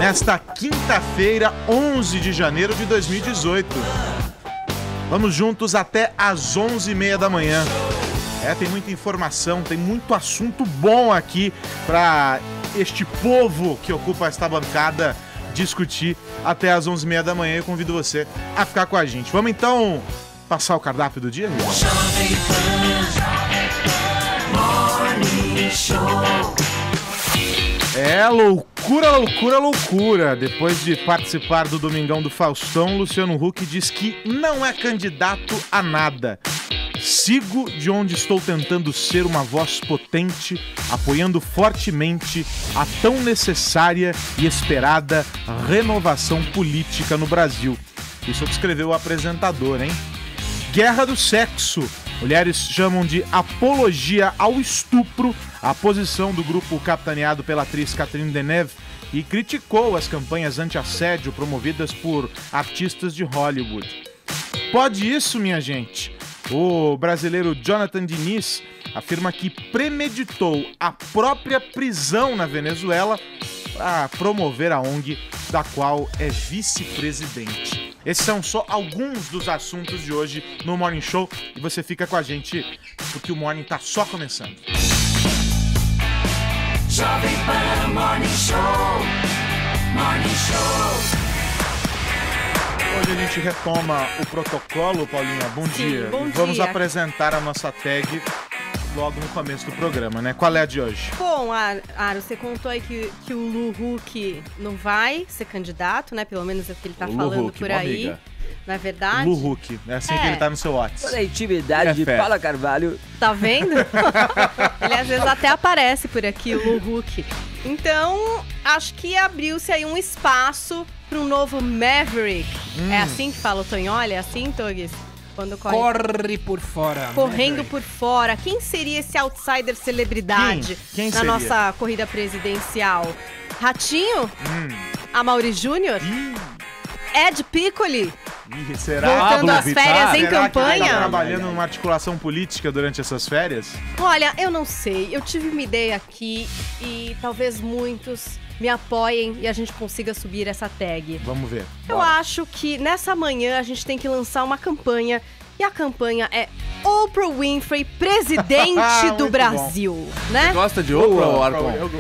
nesta quinta-feira, 11 de janeiro de 2018. Vamos juntos até às 11h30 da manhã. Tem muita informação, tem muito assunto bom aqui para este povo que ocupa esta bancada discutir até às 11h30 da manhã. Eu convido você a ficar com a gente. Vamos então passar o cardápio do dia, amigo? Loucura. Depois de participar do Domingão do Faustão, Luciano Huck diz que não é candidato a nada. Sigo de onde estou tentando ser uma voz potente, apoiando fortemente a tão necessária e esperada renovação política no Brasil. Isso descreveu o apresentador, hein? Guerra do sexo. Mulheres chamam de apologia ao estupro a posição do grupo capitaneado pela atriz Catherine Deneuve e criticou as campanhas anti-assédio promovidas por artistas de Hollywood. Pode isso, minha gente? O brasileiro Jonathan Diniz afirma que premeditou a própria prisão na Venezuela para promover a ONG da qual é vice-presidente. Esses são só alguns dos assuntos de hoje no Morning Show e você fica com a gente porque o Morning tá só começando. Jovem Pan Morning Show, Morning Show. Hoje a gente retoma o protocolo, Paulinha. Bom dia. Bom dia. Vamos apresentar a nossa tag logo no começo do programa, né? Qual é a de hoje? Bom, Aro, você contou aí que o Lu Huck não vai ser candidato, né? Pelo menos é o que ele tá falando Huck, por aí. Amiga. Na verdade. Lu Huck, é assim que ele tá no seu WhatsApp. Toda a intimidade de Paula Carvalho. Tá vendo? Ele às vezes até aparece por aqui, o Lu Huck. Então, acho que abriu-se aí um espaço para um novo Maverick. É assim que fala o Tonholi? É assim, Togues? Quando corre por fora. Correndo Maverick. por fora. Quem seria esse outsider celebridade Quem na seria? nossa corrida presidencial? Ratinho? Amaury Júnior? Ed Piccoli? Será? Voltando às férias em Será campanha? Que ele tá trabalhando numa articulação política durante essas férias? Olha, eu não sei. Eu tive uma ideia aqui e talvez muitos me apoiem e a gente consiga subir essa tag. Vamos ver. Eu acho que nessa manhã a gente tem que lançar uma campanha e a campanha é Oprah Winfrey, presidente do Brasil, né? Você gosta de Oprah ou Arcon? Eu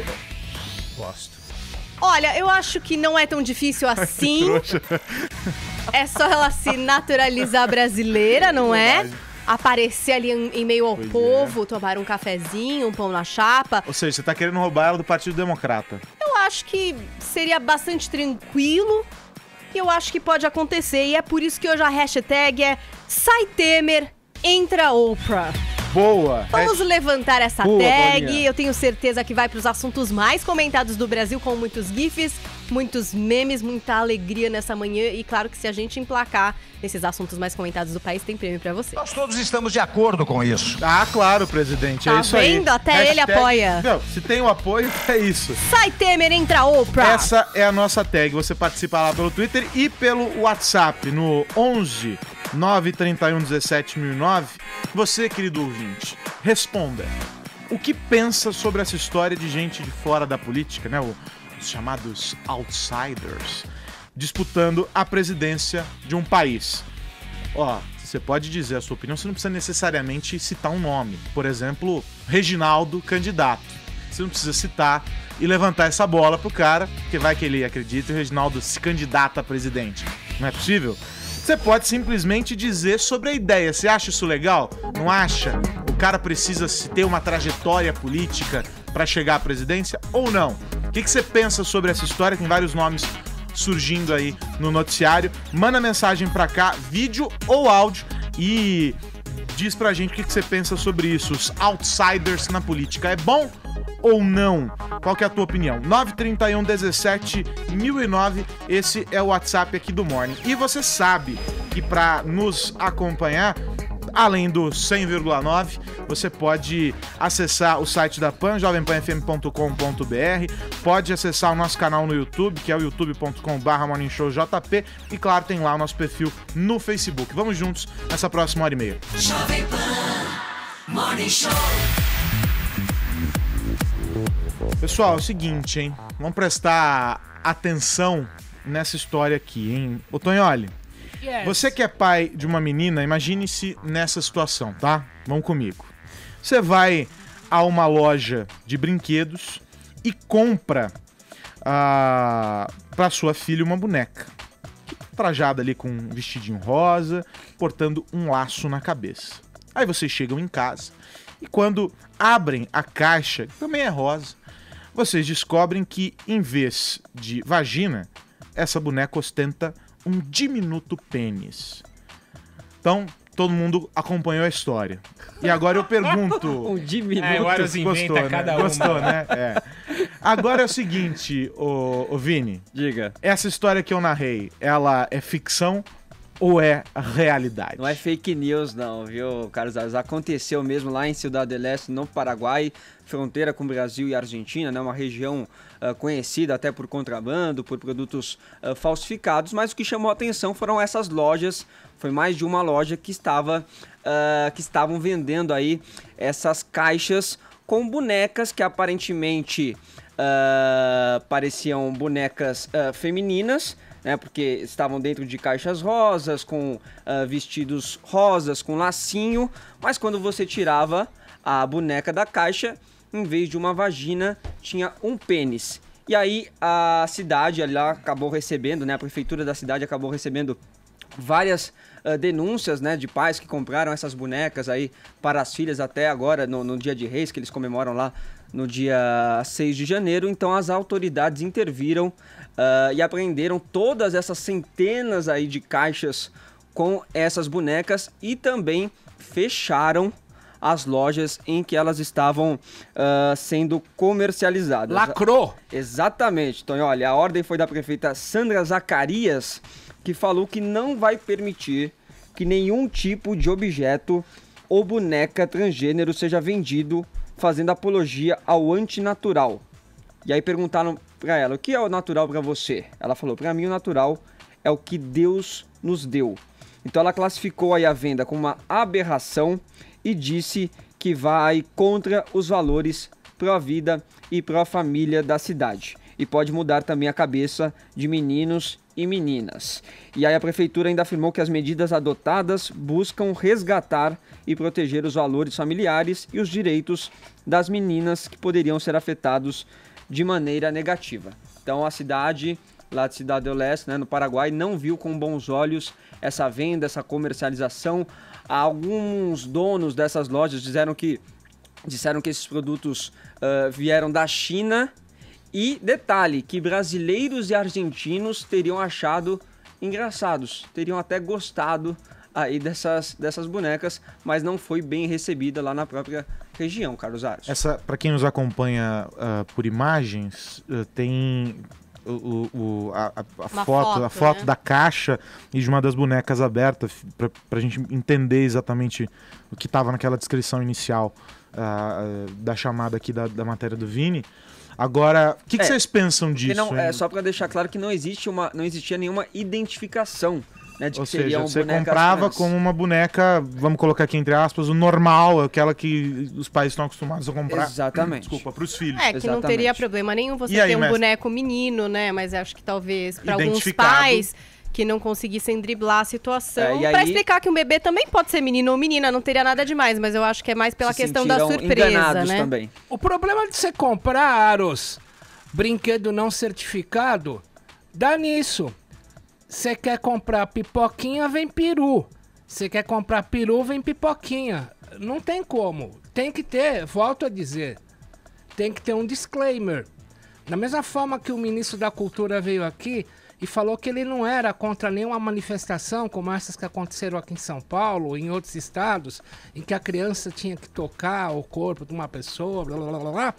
gosto. Olha, eu acho que não é tão difícil assim. É só ela se naturalizar brasileira, não é? Aparecer ali em meio ao povo, tomar um cafezinho, um pão na chapa. Ou seja, você tá querendo roubar ela do Partido Democrata. Eu acho que seria bastante tranquilo e eu acho que pode acontecer. E é por isso que hoje a hashtag é Sai Temer, entra Oprah. Boa! Vamos levantar essa Boa, tag. Paulinha. Eu tenho certeza que vai para os assuntos mais comentados do Brasil, com muitos gifs, muitos memes, muita alegria nessa manhã. E claro que se a gente emplacar nesses assuntos mais comentados do país, tem prêmio para você. Nós todos estamos de acordo com isso. Ah, claro, presidente. Tá É isso aí. vendo? Até ele apoia. Não, se tem o apoio, é isso. Sai Temer, entra Oprah. Essa é a nossa tag. Você participa lá pelo Twitter e pelo WhatsApp no 11 931 17 1009. Você, querido ouvinte, responda. O que pensa sobre essa história de gente de fora da política, né? Os chamados outsiders, disputando a presidência de um país. Ó, você pode dizer a sua opinião, você não precisa necessariamente citar um nome. Por exemplo, Reginaldo, candidato. Você não precisa citar e levantar essa bola pro cara, porque vai que ele acredita e o Reginaldo se candidata a presidente. Não é possível? Você pode simplesmente dizer sobre a ideia. Você acha isso legal? Não acha? O cara precisa ter uma trajetória política para chegar à presidência ou não? O que você pensa sobre essa história? Tem vários nomes surgindo aí no noticiário. Manda mensagem pra cá, vídeo ou áudio, e diz pra gente o que você pensa sobre isso. Os outsiders na política. É bom ou não? Qual que é a tua opinião? 931 17 1009, esse é o WhatsApp aqui do Morning. E você sabe que para nos acompanhar, além do 100,9, você pode acessar o site da PAN, jovempanfm.com.br, pode acessar o nosso canal no YouTube, que é o youtube.com/morningshowjp, e claro, tem lá o nosso perfil no Facebook. Vamos juntos nessa próxima hora e meia. Jovem Pan Morning Show. Pessoal, é o seguinte, hein? Vamos prestar atenção nessa história aqui, hein? Ô, Tonholi, você que é pai de uma menina, imagine-se nessa situação, tá? Vamos comigo. Você vai a uma loja de brinquedos e compra pra sua filha uma boneca. Trajada ali com um vestidinho rosa, portando um laço na cabeça. Aí vocês chegam em casa e quando abrem a caixa, que também é rosa, vocês descobrem que, em vez de vagina, essa boneca ostenta um diminuto pênis. Então, todo mundo acompanhou a história. E agora eu pergunto... Um diminuto. Agora os inventa cada uma. Gostou, né? É. Agora é o seguinte, ô Vini. Diga. Essa história que eu narrei, ela é ficção ou é realidade? Não é fake news não, viu, Carlos Aros? Aconteceu mesmo lá em Ciudad del Este, no Paraguai, fronteira com o Brasil e Argentina, né? Uma região conhecida até por contrabando, por produtos falsificados, mas o que chamou a atenção foram essas lojas, foi mais de uma loja que estavam vendendo aí essas caixas com bonecas que aparentemente pareciam bonecas femininas, né, porque estavam dentro de caixas rosas, com vestidos rosas, com lacinho, mas quando você tirava a boneca da caixa, em vez de uma vagina, tinha um pênis. E aí a cidade ali acabou recebendo, né, a prefeitura da cidade acabou recebendo várias denúncias, né, de pais que compraram essas bonecas aí para as filhas até agora, no Dia de Reis, que eles comemoram lá no dia 6 de janeiro. Então as autoridades interviram e apreenderam todas essas centenas aí de caixas com essas bonecas e também fecharam as lojas em que elas estavam sendo comercializadas. Lacrou! Exatamente, Tonho. Olha, a ordem foi da prefeita Sandra Zacarias, que falou que não vai permitir que nenhum tipo de objeto ou boneca transgênero seja vendido fazendo apologia ao antinatural. E aí perguntaram pra ela, o que é o natural pra você? Ela falou, pra mim o natural é o que Deus nos deu. Então ela classificou aí a venda como uma aberração e disse que vai contra os valores pró-vida e pró-família da cidade. E pode mudar também a cabeça de meninos e meninas. E aí a prefeitura ainda afirmou que as medidas adotadas buscam resgatar e proteger os valores familiares e os direitos das meninas que poderiam ser afetados de maneira negativa. Então a cidade lá de Ciudad del Este, né, no Paraguai, não viu com bons olhos essa venda, essa comercialização. Alguns donos dessas lojas disseram que esses produtos vieram da China. E detalhe, que brasileiros e argentinos teriam achado engraçados, teriam até gostado aí dessas bonecas, mas não foi bem recebida lá na própria região, Carlos Aros. Essa, para quem nos acompanha por imagens, tem a foto, né, da caixa e de uma das bonecas aberta, pra gente entender exatamente o que estava naquela descrição inicial da chamada aqui da matéria do Vini. Agora, o que vocês pensam disso? Não, só para deixar claro que não existia nenhuma identificação, né, de Ou que seja, seriam você bonecas comprava trans. como uma boneca, vamos colocar aqui entre aspas, o normal, aquela que os pais estão acostumados a comprar. Exatamente. Desculpa, para os filhos. Que não teria problema nenhum você ter um boneco menino, né? Mas acho que talvez para alguns pais que não conseguissem driblar a situação. Pra explicar que um bebê também pode ser menino ou menina, não teria nada demais, mas eu acho que é mais pela questão da surpresa, né? Também. O problema de você comprar, Aros, brinquedo não certificado, dá nisso. Você quer comprar pipoquinha, vem peru. Você quer comprar peru, vem pipoquinha. Não tem como. Tem que ter, volto a dizer, tem que ter um disclaimer. Da mesma forma que o ministro da Cultura veio aqui e falou que ele não era contra nenhuma manifestação como essas que aconteceram aqui em São Paulo ou em outros estados, em que a criança tinha que tocar o corpo de uma pessoa, blá blá blá blá.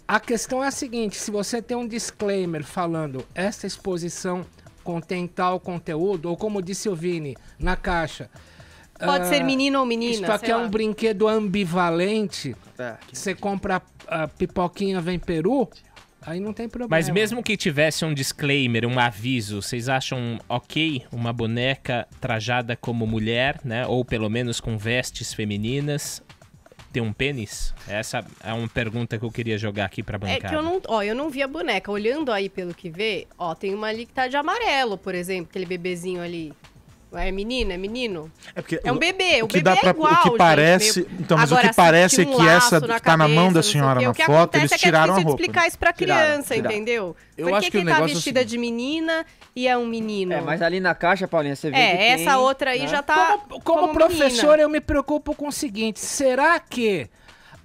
A questão é a seguinte, se você tem um disclaimer falando essa exposição contém tal conteúdo, ou como disse o Vini, na caixa... Pode ser menino ou menina, isso aqui é um brinquedo ambivalente, você compra a pipoquinha, vem peru... Aí não tem problema. Mas mesmo que tivesse um disclaimer, um aviso, vocês acham ok uma boneca trajada como mulher, né? Ou pelo menos com vestes femininas? ter um pênis? Essa é uma pergunta que eu queria jogar aqui pra bancada. É que eu não vi a boneca. Olhando aí pelo que vê, tem uma ali que tá de amarelo, por exemplo, aquele bebezinho ali. É menina, é menino? porque É um bebê, o que bebê dá pra, é igual, o que parece, gente, meio... então, mas Agora, o que parece é tinha um que essa laço que tá na mão cabeça, da não sei senhora o quê. na O que foto, acontece eles é que é tiraram a difícil roupa. de explicar isso pra criança, entendeu? Eu Por acho que que o que tá negócio é o vestida seguinte. de menina e é um menino? Mas ali na caixa, Paulinha, você vê que tem, essa outra aí né? já tá Como professor, menina. eu me preocupo com o seguinte: será que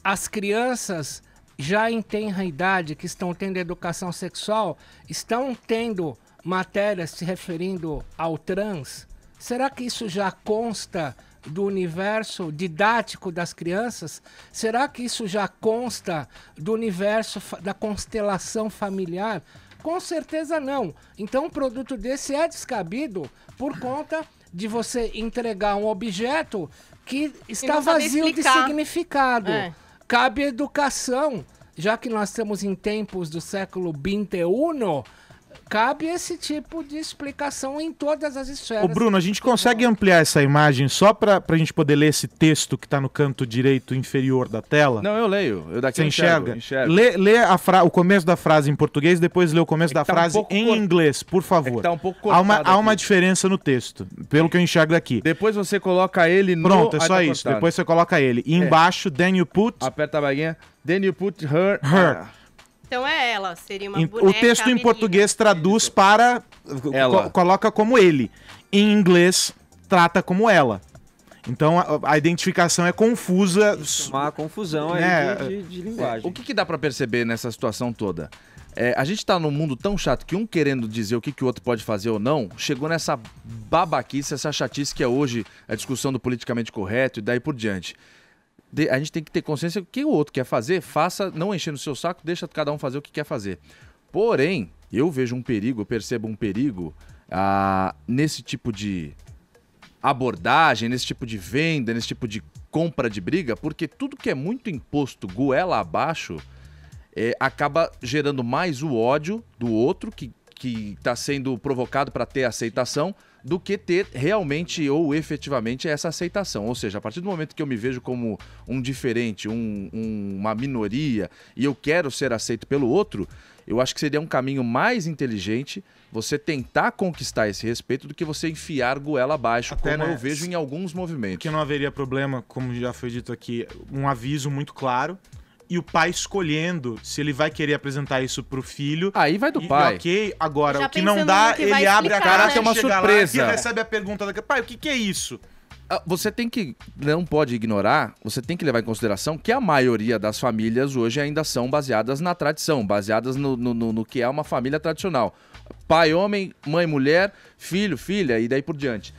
as crianças já em tenra idade, que estão tendo educação sexual, estão tendo matérias se referindo ao trans? Será que isso já consta do universo didático das crianças? Será que isso já consta do universo da constelação familiar? Com certeza não. Então um produto desse é descabido por conta de você entregar um objeto que está não saber vazio de explicar. significado. É. Cabe educação, já que nós estamos em tempos do século XXI, cabe esse tipo de explicação em todas as esferas. Ô Bruno, a gente consegue ampliar essa imagem só pra gente poder ler esse texto que tá no canto direito inferior da tela? Não, eu leio. Eu daqui Você eu enxerga? enxergo. Lê o começo da frase em português, depois lê o começo da tá um frase pouco em inglês, por favor. É que tá um pouco há uma cortado aqui. diferença no texto, pelo que eu enxergo aqui. Depois você coloca ele no... Pronto, é Ah, só tá isso. cortado. Depois você coloca ele. E embaixo, then you put Aperta a baguinha. Then you put her... her. Então é ela, seria uma O boneca texto em menina. português traduz para... Ela. Coloca como ele. Em inglês, trata como ela. Então a identificação é confusa. Uma confusão aí Né? de linguagem. O que dá pra perceber nessa situação toda? A gente tá num mundo tão chato que um querendo dizer o que o outro pode fazer ou não, chegou nessa babaquice, essa chatice que é hoje a discussão do politicamente correto e daí por diante. A gente tem que ter consciência que o que o outro quer fazer, faça, não enchendo o seu saco, deixa cada um fazer o que quer fazer. Porém, eu vejo um perigo, eu percebo um perigo nesse tipo de abordagem, nesse tipo de venda, nesse tipo de compra de briga, porque tudo que é muito imposto goela abaixo acaba gerando mais o ódio do outro que está sendo provocado para ter aceitação do que ter realmente ou efetivamente essa aceitação. Ou seja, a partir do momento que eu me vejo como um diferente, uma minoria e eu quero ser aceito pelo outro, eu acho que seria um caminho mais inteligente você tentar conquistar esse respeito do que você enfiar goela abaixo, Até, como né, eu vejo em alguns movimentos. Que não haveria problema, como já foi dito aqui, um aviso muito claro e o pai escolhendo se ele vai querer apresentar isso pro filho. Aí vai do pai. Ok, agora, Já o que não pensando dá, no que ele vai abre a explicar, cara, né? Tem uma chega surpresa. lá e recebe a pergunta da pai, o que é isso? Você não pode ignorar, você tem que levar em consideração que a maioria das famílias hoje ainda são baseadas na tradição, baseadas no que é uma família tradicional. Pai, homem, mãe, mulher, filho, filha e daí por diante.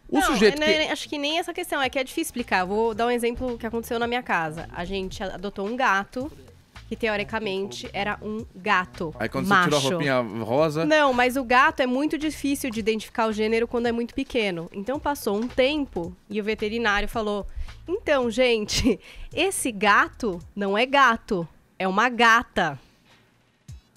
O Não, sujeito que... acho que nem essa questão, é que é difícil explicar. Vou dar um exemplo que aconteceu na minha casa. A gente adotou um gato, que teoricamente era um gato Aí quando macho. você tirou a roupinha rosa... Não, mas o gato é muito difícil de identificar o gênero quando é muito pequeno. Então passou um tempo e o veterinário falou: então, gente, esse gato não é gato, é uma gata.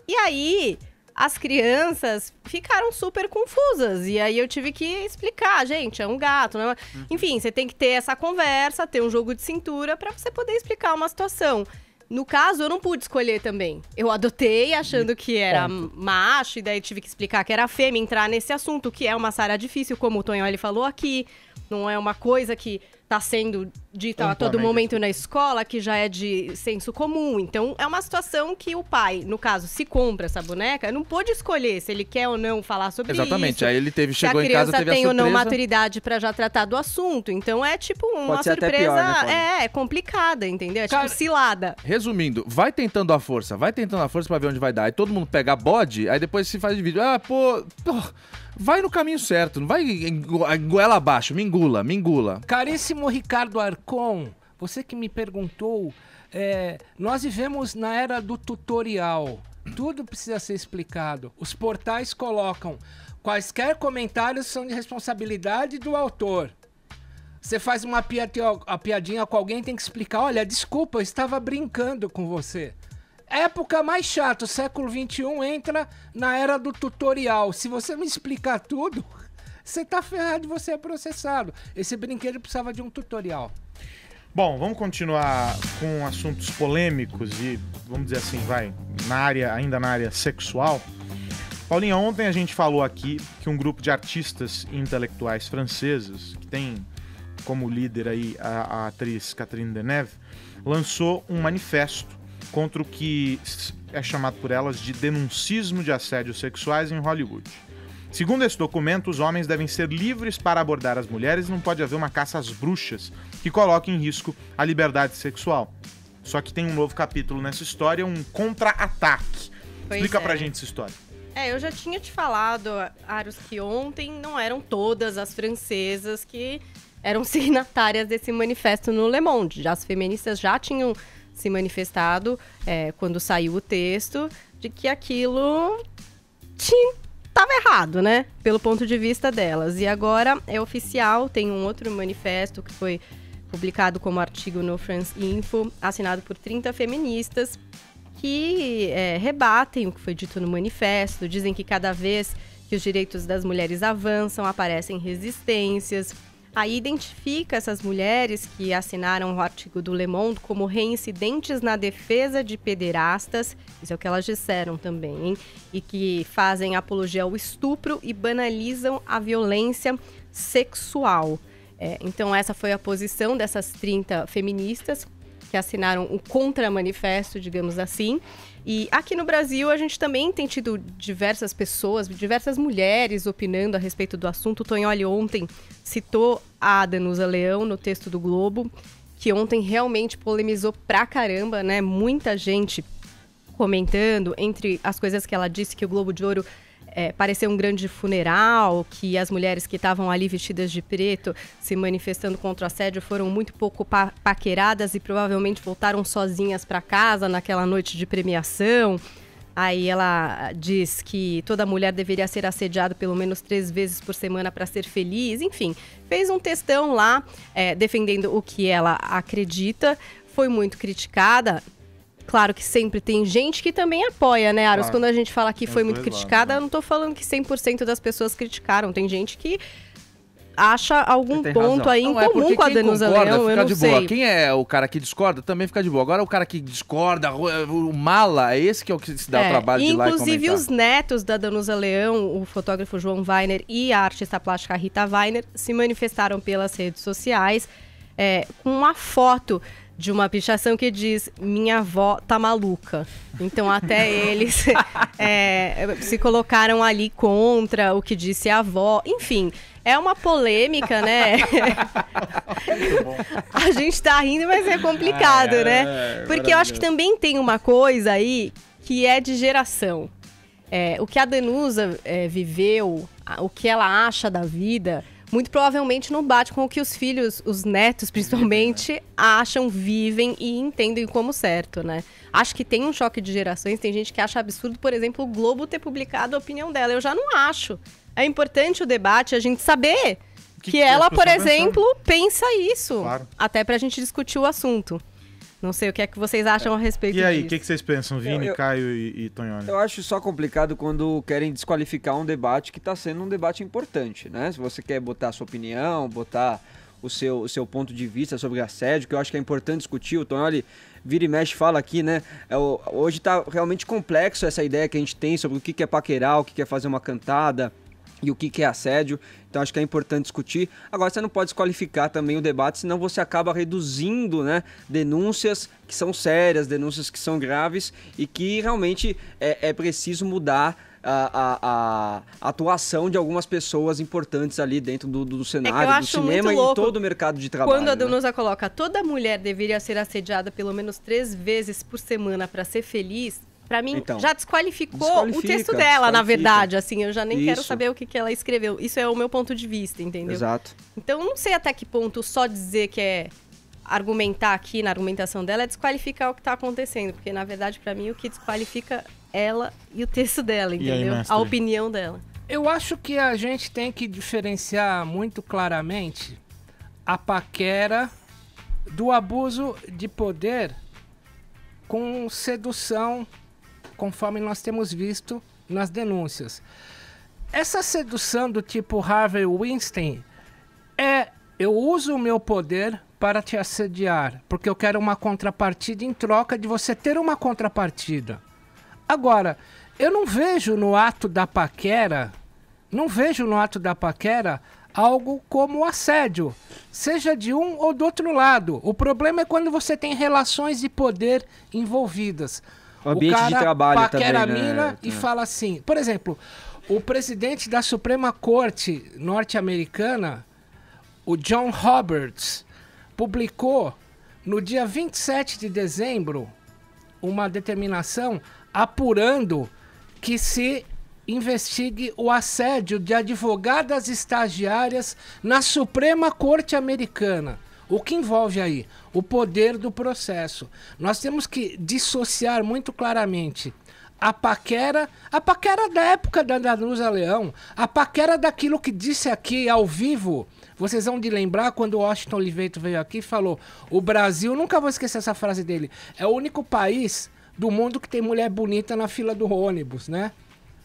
E aí as crianças ficaram super confusas. E aí eu tive que explicar, gente, é um gato. Não é... Enfim, você tem que ter essa conversa, ter um jogo de cintura pra você poder explicar uma situação. No caso, eu não pude escolher também. Eu adotei achando que era macho, e daí tive que explicar que era fêmea, entrar nesse assunto, que é uma saia difícil, como o Tonholi falou aqui. Não é uma coisa que tá sendo dita a todo momento na escola, que já é de senso comum. Então, é uma situação que o pai, no caso, se compra essa boneca, não pôde escolher se ele quer ou não falar sobre isso. Exatamente, aí ele chegou se em casa, a criança teve a tem ou não surpresa. maturidade pra já tratar do assunto. Então, é tipo uma Pode ser até surpresa... pior, né, Paulo? complicada, entendeu? É Cara, tipo cilada. Resumindo, vai tentando a força pra ver onde vai dar. Aí todo mundo pega bode, aí depois se faz de vídeo. Pô, vai no caminho certo, não vai goela abaixo, me engula. Caríssimo Ricardo Arcon, você que me perguntou, nós vivemos na era do tutorial. Tudo precisa ser explicado. Os portais colocam quaisquer comentários são de responsabilidade do autor. Você faz uma piadinha com alguém, tem que explicar. Olha, desculpa, eu estava brincando com você. Época mais chata, o século XXI entra na era do tutorial. Se você me explicar tudo, você tá ferrado e você é processado. Esse brinquedo precisava de um tutorial. Bom, vamos continuar com assuntos polêmicos e, vamos dizer assim, ainda na área sexual. Paulinha, ontem a gente falou aqui que um grupo de artistas e intelectuais franceses, que tem como líder aí a atriz Catherine Deneuve, lançou um manifesto contra o que é chamado por elas de denuncismo de assédios sexuais em Hollywood. Segundo esse documento, os homens devem ser livres para abordar as mulheres e não pode haver uma caça às bruxas que coloque em risco a liberdade sexual. Só que tem um novo capítulo nessa história, um contra-ataque. Explica pra gente essa história. Eu já tinha te falado, Aros, que ontem não eram todas as francesas que eram signatárias desse manifesto no Le Monde. As feministas já tinham se manifestado quando saiu o texto de que aquilo estava errado, né? Pelo ponto de vista delas. E agora é oficial, tem um outro manifesto que foi publicado como artigo no France Info, assinado por 30 feministas, que rebatem o que foi dito no manifesto, dizem que cada vez que os direitos das mulheres avançam, aparecem resistências. Aí identifica essas mulheres que assinaram o artigo do Le Monde como reincidentes na defesa de pederastas, isso é o que elas disseram também, hein? E que fazem apologia ao estupro e banalizam a violência sexual. Então essa foi a posição dessas 30 feministas que assinaram o contra-manifesto, digamos assim. E aqui no Brasil, a gente também tem tido diversas pessoas, diversas mulheres opinando a respeito do assunto. O Tonholi ontem citou a Danusa Leão no texto do Globo, que ontem realmente polemizou pra caramba, né? Muita gente comentando, entre as coisas que ela disse, que o Globo de Ouro pareceu um grande funeral, que as mulheres que estavam ali vestidas de preto se manifestando contra o assédio foram muito pouco paqueradas e provavelmente voltaram sozinhas para casa naquela noite de premiação. Aí ela diz que toda mulher deveria ser assediada pelo menos 3 vezes por semana para ser feliz. Enfim, fez um textão lá defendendo o que ela acredita. Foi muito criticada. Claro que sempre tem gente que também apoia, né, Aros? Claro. Quando a gente fala que foi muito criticada, eu não tô falando que 100% das pessoas criticaram. Tem gente que acha algum ponto aí em comum com a Danusa Leão, eu não sei. Boa. Quem é o cara que discorda também fica de boa. Agora o cara que discorda, o mala, esse que é o que se dá o trabalho de ir lá e comentar. Inclusive os netos da Danusa Leão, o fotógrafo João Weiner e a artista plástica Rita Weiner, se manifestaram pelas redes sociais com uma foto de uma pichação que diz: minha avó tá maluca. Então até eles se colocaram ali contra o que disse a avó. Enfim, é uma polêmica, né? A gente tá rindo, mas é complicado, né? Porque eu acho que também tem uma coisa aí que é de geração. O que a Danusa viveu, o que ela acha da vida, muito provavelmente não bate com o que os filhos, os netos principalmente, acham, vivem e entendem como certo, né? Acho que tem um choque de gerações, tem gente que acha absurdo, por exemplo, o Globo ter publicado a opinião dela. Eu já não acho. É importante o debate, a gente saber que ela, por exemplo, pensa isso. Claro. Até pra gente discutir o assunto. Não sei o que é que vocês acham a respeito disso. E aí, o que vocês pensam, Vini, Caio e Tonholi? Eu acho só complicado quando querem desqualificar um debate que está sendo um debate importante, né? Se você quer botar a sua opinião, botar o seu ponto de vista sobre assédio, que eu acho que é importante discutir. O Tonholi vira e mexe fala aqui, né? Hoje está realmente complexo essa ideia que a gente tem sobre o que é paquerar, o que é fazer uma cantada e o que é assédio. Então acho que é importante discutir. Agora você não pode desqualificar também o debate, senão você acaba reduzindo, né, denúncias que são sérias, denúncias que são graves e que realmente é preciso mudar a atuação de algumas pessoas importantes ali dentro do cenário, do cinema e todo o mercado de trabalho. Quando a Danusa coloca: toda mulher deveria ser assediada pelo menos 3 vezes por semana para ser feliz, pra mim, então, já desqualificou o texto dela, na verdade. Assim, eu já nem quero saber o que ela escreveu. Isso é o meu ponto de vista, entendeu? Exato. Então, não sei até que ponto só dizer que é argumentar aqui na argumentação dela é desqualificar o que tá acontecendo. Porque, na verdade, pra mim, o que desqualifica ela e o texto dela, entendeu? Aí, a opinião dela. Eu acho que a gente tem que diferenciar muito claramente a paquera do abuso de poder com sedução, conforme nós temos visto nas denúncias. Essa sedução do tipo Harvey Weinstein eu uso o meu poder para te assediar, porque eu quero uma contrapartida em troca de você ter uma contrapartida. Agora, eu não vejo no ato da paquera, algo como assédio, seja de um ou do outro lado. O problema é quando você tem relações de poder envolvidas. Ambiente o cara de trabalho paquera também, né? a mina e fala assim, por exemplo, o presidente da Suprema Corte norte-americana, o John Roberts, publicou no dia 27 de dezembro uma determinação apurando que se investigue o assédio de advogadas estagiárias na Suprema Corte Americana. O que envolve aí? O poder do processo. Nós temos que dissociar muito claramente a paquera da época da Danusa Leão, a paquera daquilo que disse aqui ao vivo. Vocês vão de lembrar quando o Washington Oliveto veio aqui e falou: o Brasil, nunca vou esquecer essa frase dele, é o único país do mundo que tem mulher bonita na fila do ônibus, né?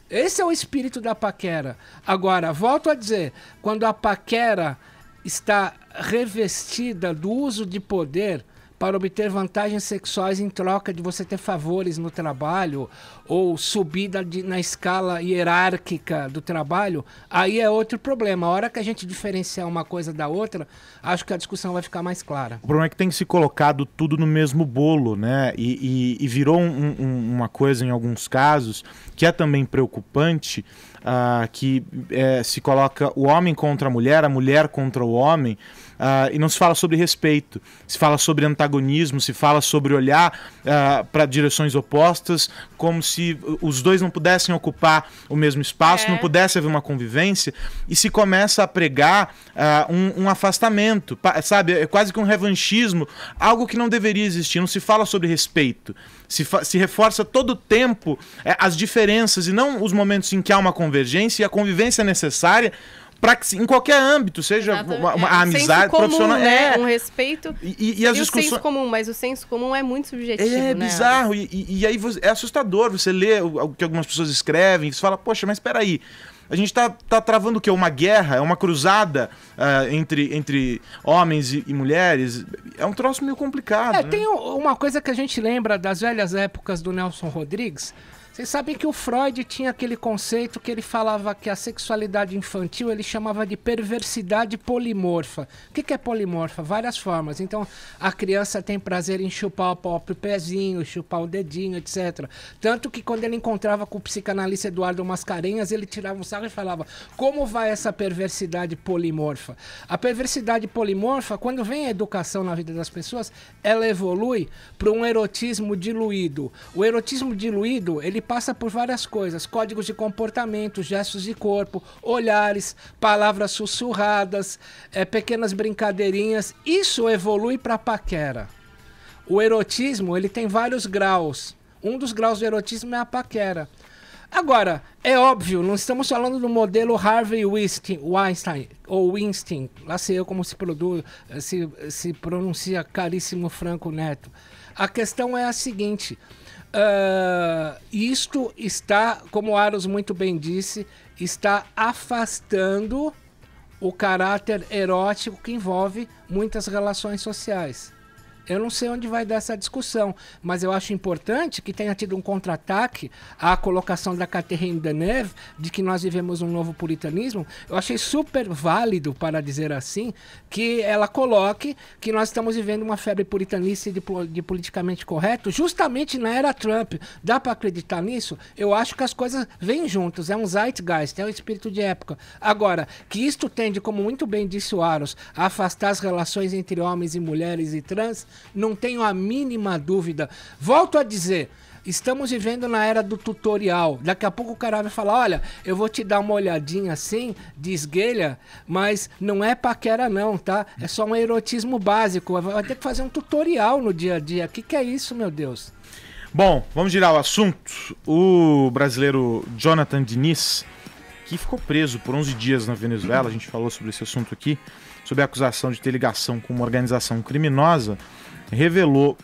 Esse é o espírito da paquera. Agora, volto a dizer, quando a paquera está revestida do uso de poder para obter vantagens sexuais em troca de você ter favores no trabalho ou subida na escala hierárquica do trabalho, aí é outro problema. A hora que a gente diferenciar uma coisa da outra, acho que a discussão vai ficar mais clara. O problema é que tem se colocado tudo no mesmo bolo, né? E virou uma coisa, em alguns casos, que é também preocupante, que se coloca o homem contra a mulher contra o homem, e não se fala sobre respeito, se fala sobre antagonismo, se fala sobre olhar para direções opostas, como se os dois não pudessem ocupar o mesmo espaço, não pudesse haver uma convivência, e se começa a pregar um afastamento, sabe? É quase que um revanchismo, algo que não deveria existir. Não se fala sobre respeito, se reforça todo o tempo as diferenças e não os momentos em que há uma convergência, e a convivência é necessária para que em qualquer âmbito, seja uma amizade comum, profissional, né? Um respeito e as discussões... o senso comum, mas o senso comum é muito subjetivo, né? Bizarro, e aí é assustador você lê o que algumas pessoas escrevem, e você fala, poxa, mas espera aí, a gente tá travando o quê? Uma guerra, uma cruzada entre homens e mulheres? É um troço meio complicado, né? Tem uma coisa que a gente lembra das velhas épocas do Nelson Rodrigues. Vocês sabem que o Freud tinha aquele conceito que ele falava que a sexualidade infantil ele chamava de perversidade polimorfa. O que é polimorfa? Várias formas. Então, a criança tem prazer em chupar o próprio pezinho, chupar o dedinho, etc. Tanto que quando ele encontrava com o psicanalista Eduardo Mascarenhas, ele tirava um sarro e falava: como vai essa perversidade polimorfa? A perversidade polimorfa, quando vem a educação na vida das pessoas, ela evolui para um erotismo diluído. O erotismo diluído, ele passa por várias coisas: códigos de comportamento, gestos de corpo, olhares, palavras sussurradas, pequenas brincadeirinhas. Isso evolui para paquera. O erotismo, ele tem vários graus. Um dos graus do erotismo é a paquera. Agora, é óbvio, não estamos falando do modelo Harvey Weinstein, ou Weinstein, lá sei eu como se pronuncia Caríssimo Franco Neto. A questão é a seguinte: isto está, como o Aros muito bem disse, está afastando o caráter erótico que envolve muitas relações sociais. Eu não sei onde vai dar essa discussão, mas eu acho importante que tenha tido um contra-ataque à colocação da Catherine Deneuve de que nós vivemos um novo puritanismo. Eu achei super válido, para dizer assim, que ela coloque que nós estamos vivendo uma febre puritanista e de politicamente correto, justamente na era Trump. Dá para acreditar nisso? Eu acho que as coisas vêm juntas, é um zeitgeist, é um espírito de época. Agora, que isto tende, como muito bem disse o Aros, a afastar as relações entre homens e mulheres e trans, não tenho a mínima dúvida. Volto a dizer, estamos vivendo na era do tutorial. Daqui a pouco o cara vai falar: olha, eu vou te dar uma olhadinha assim, de esguelha, mas não é paquera não, tá? É só um erotismo básico. Vai ter que fazer um tutorial no dia a dia. O que é isso, meu Deus? Bom, vamos girar o assunto. O brasileiro Jonathan Diniz, que ficou preso por 11 dias na Venezuela, a gente falou sobre esse assunto aqui, sob a acusação de ter ligação com uma organização criminosa, revelou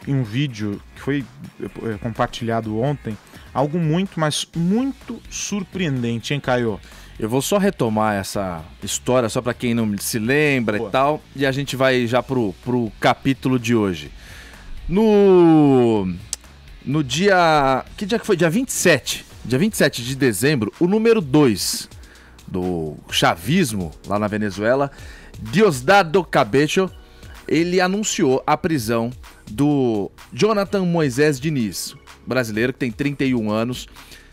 em um vídeo que foi compartilhado ontem algo muito, mas muito surpreendente, hein, Caio? Eu vou só retomar essa história, só para quem não se lembra e tal, e a gente vai já pro capítulo de hoje. No dia... Que dia que foi? Dia 27 de dezembro, o número 2 do chavismo lá na Venezuela, Diosdado Cabello, ele anunciou a prisão do Jonathan Moisés Diniz, brasileiro que tem 31 anos,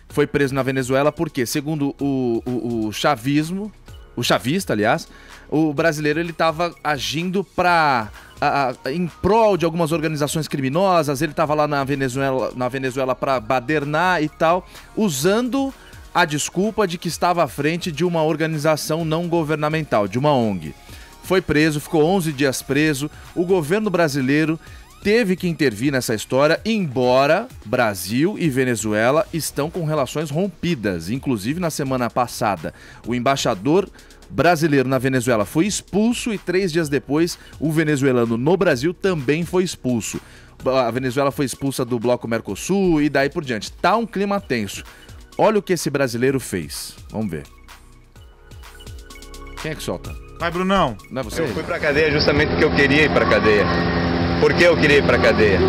foi preso na Venezuela porque, segundo o chavismo, o chavista, aliás, o brasileiro ele estava agindo em prol de algumas organizações criminosas, ele estava lá na Venezuela para badernar e tal, usando a desculpa de que estava à frente de uma organização não governamental, de uma ONG. Foi preso, ficou 11 dias preso, o governo brasileiro teve que intervir nessa história, embora Brasil e Venezuela estão com relações rompidas. Inclusive, na semana passada, o embaixador brasileiro na Venezuela foi expulso e 3 dias depois, o venezuelano no Brasil também foi expulso. A Venezuela foi expulsa do bloco Mercosul e daí por diante. Tá um clima tenso. Olha o que esse brasileiro fez. Vamos ver. Quem é que solta? Vai, Brunão. Não é você? Eu fui pra cadeia justamente porque eu queria ir pra cadeia. Por que eu queria ir pra cadeia?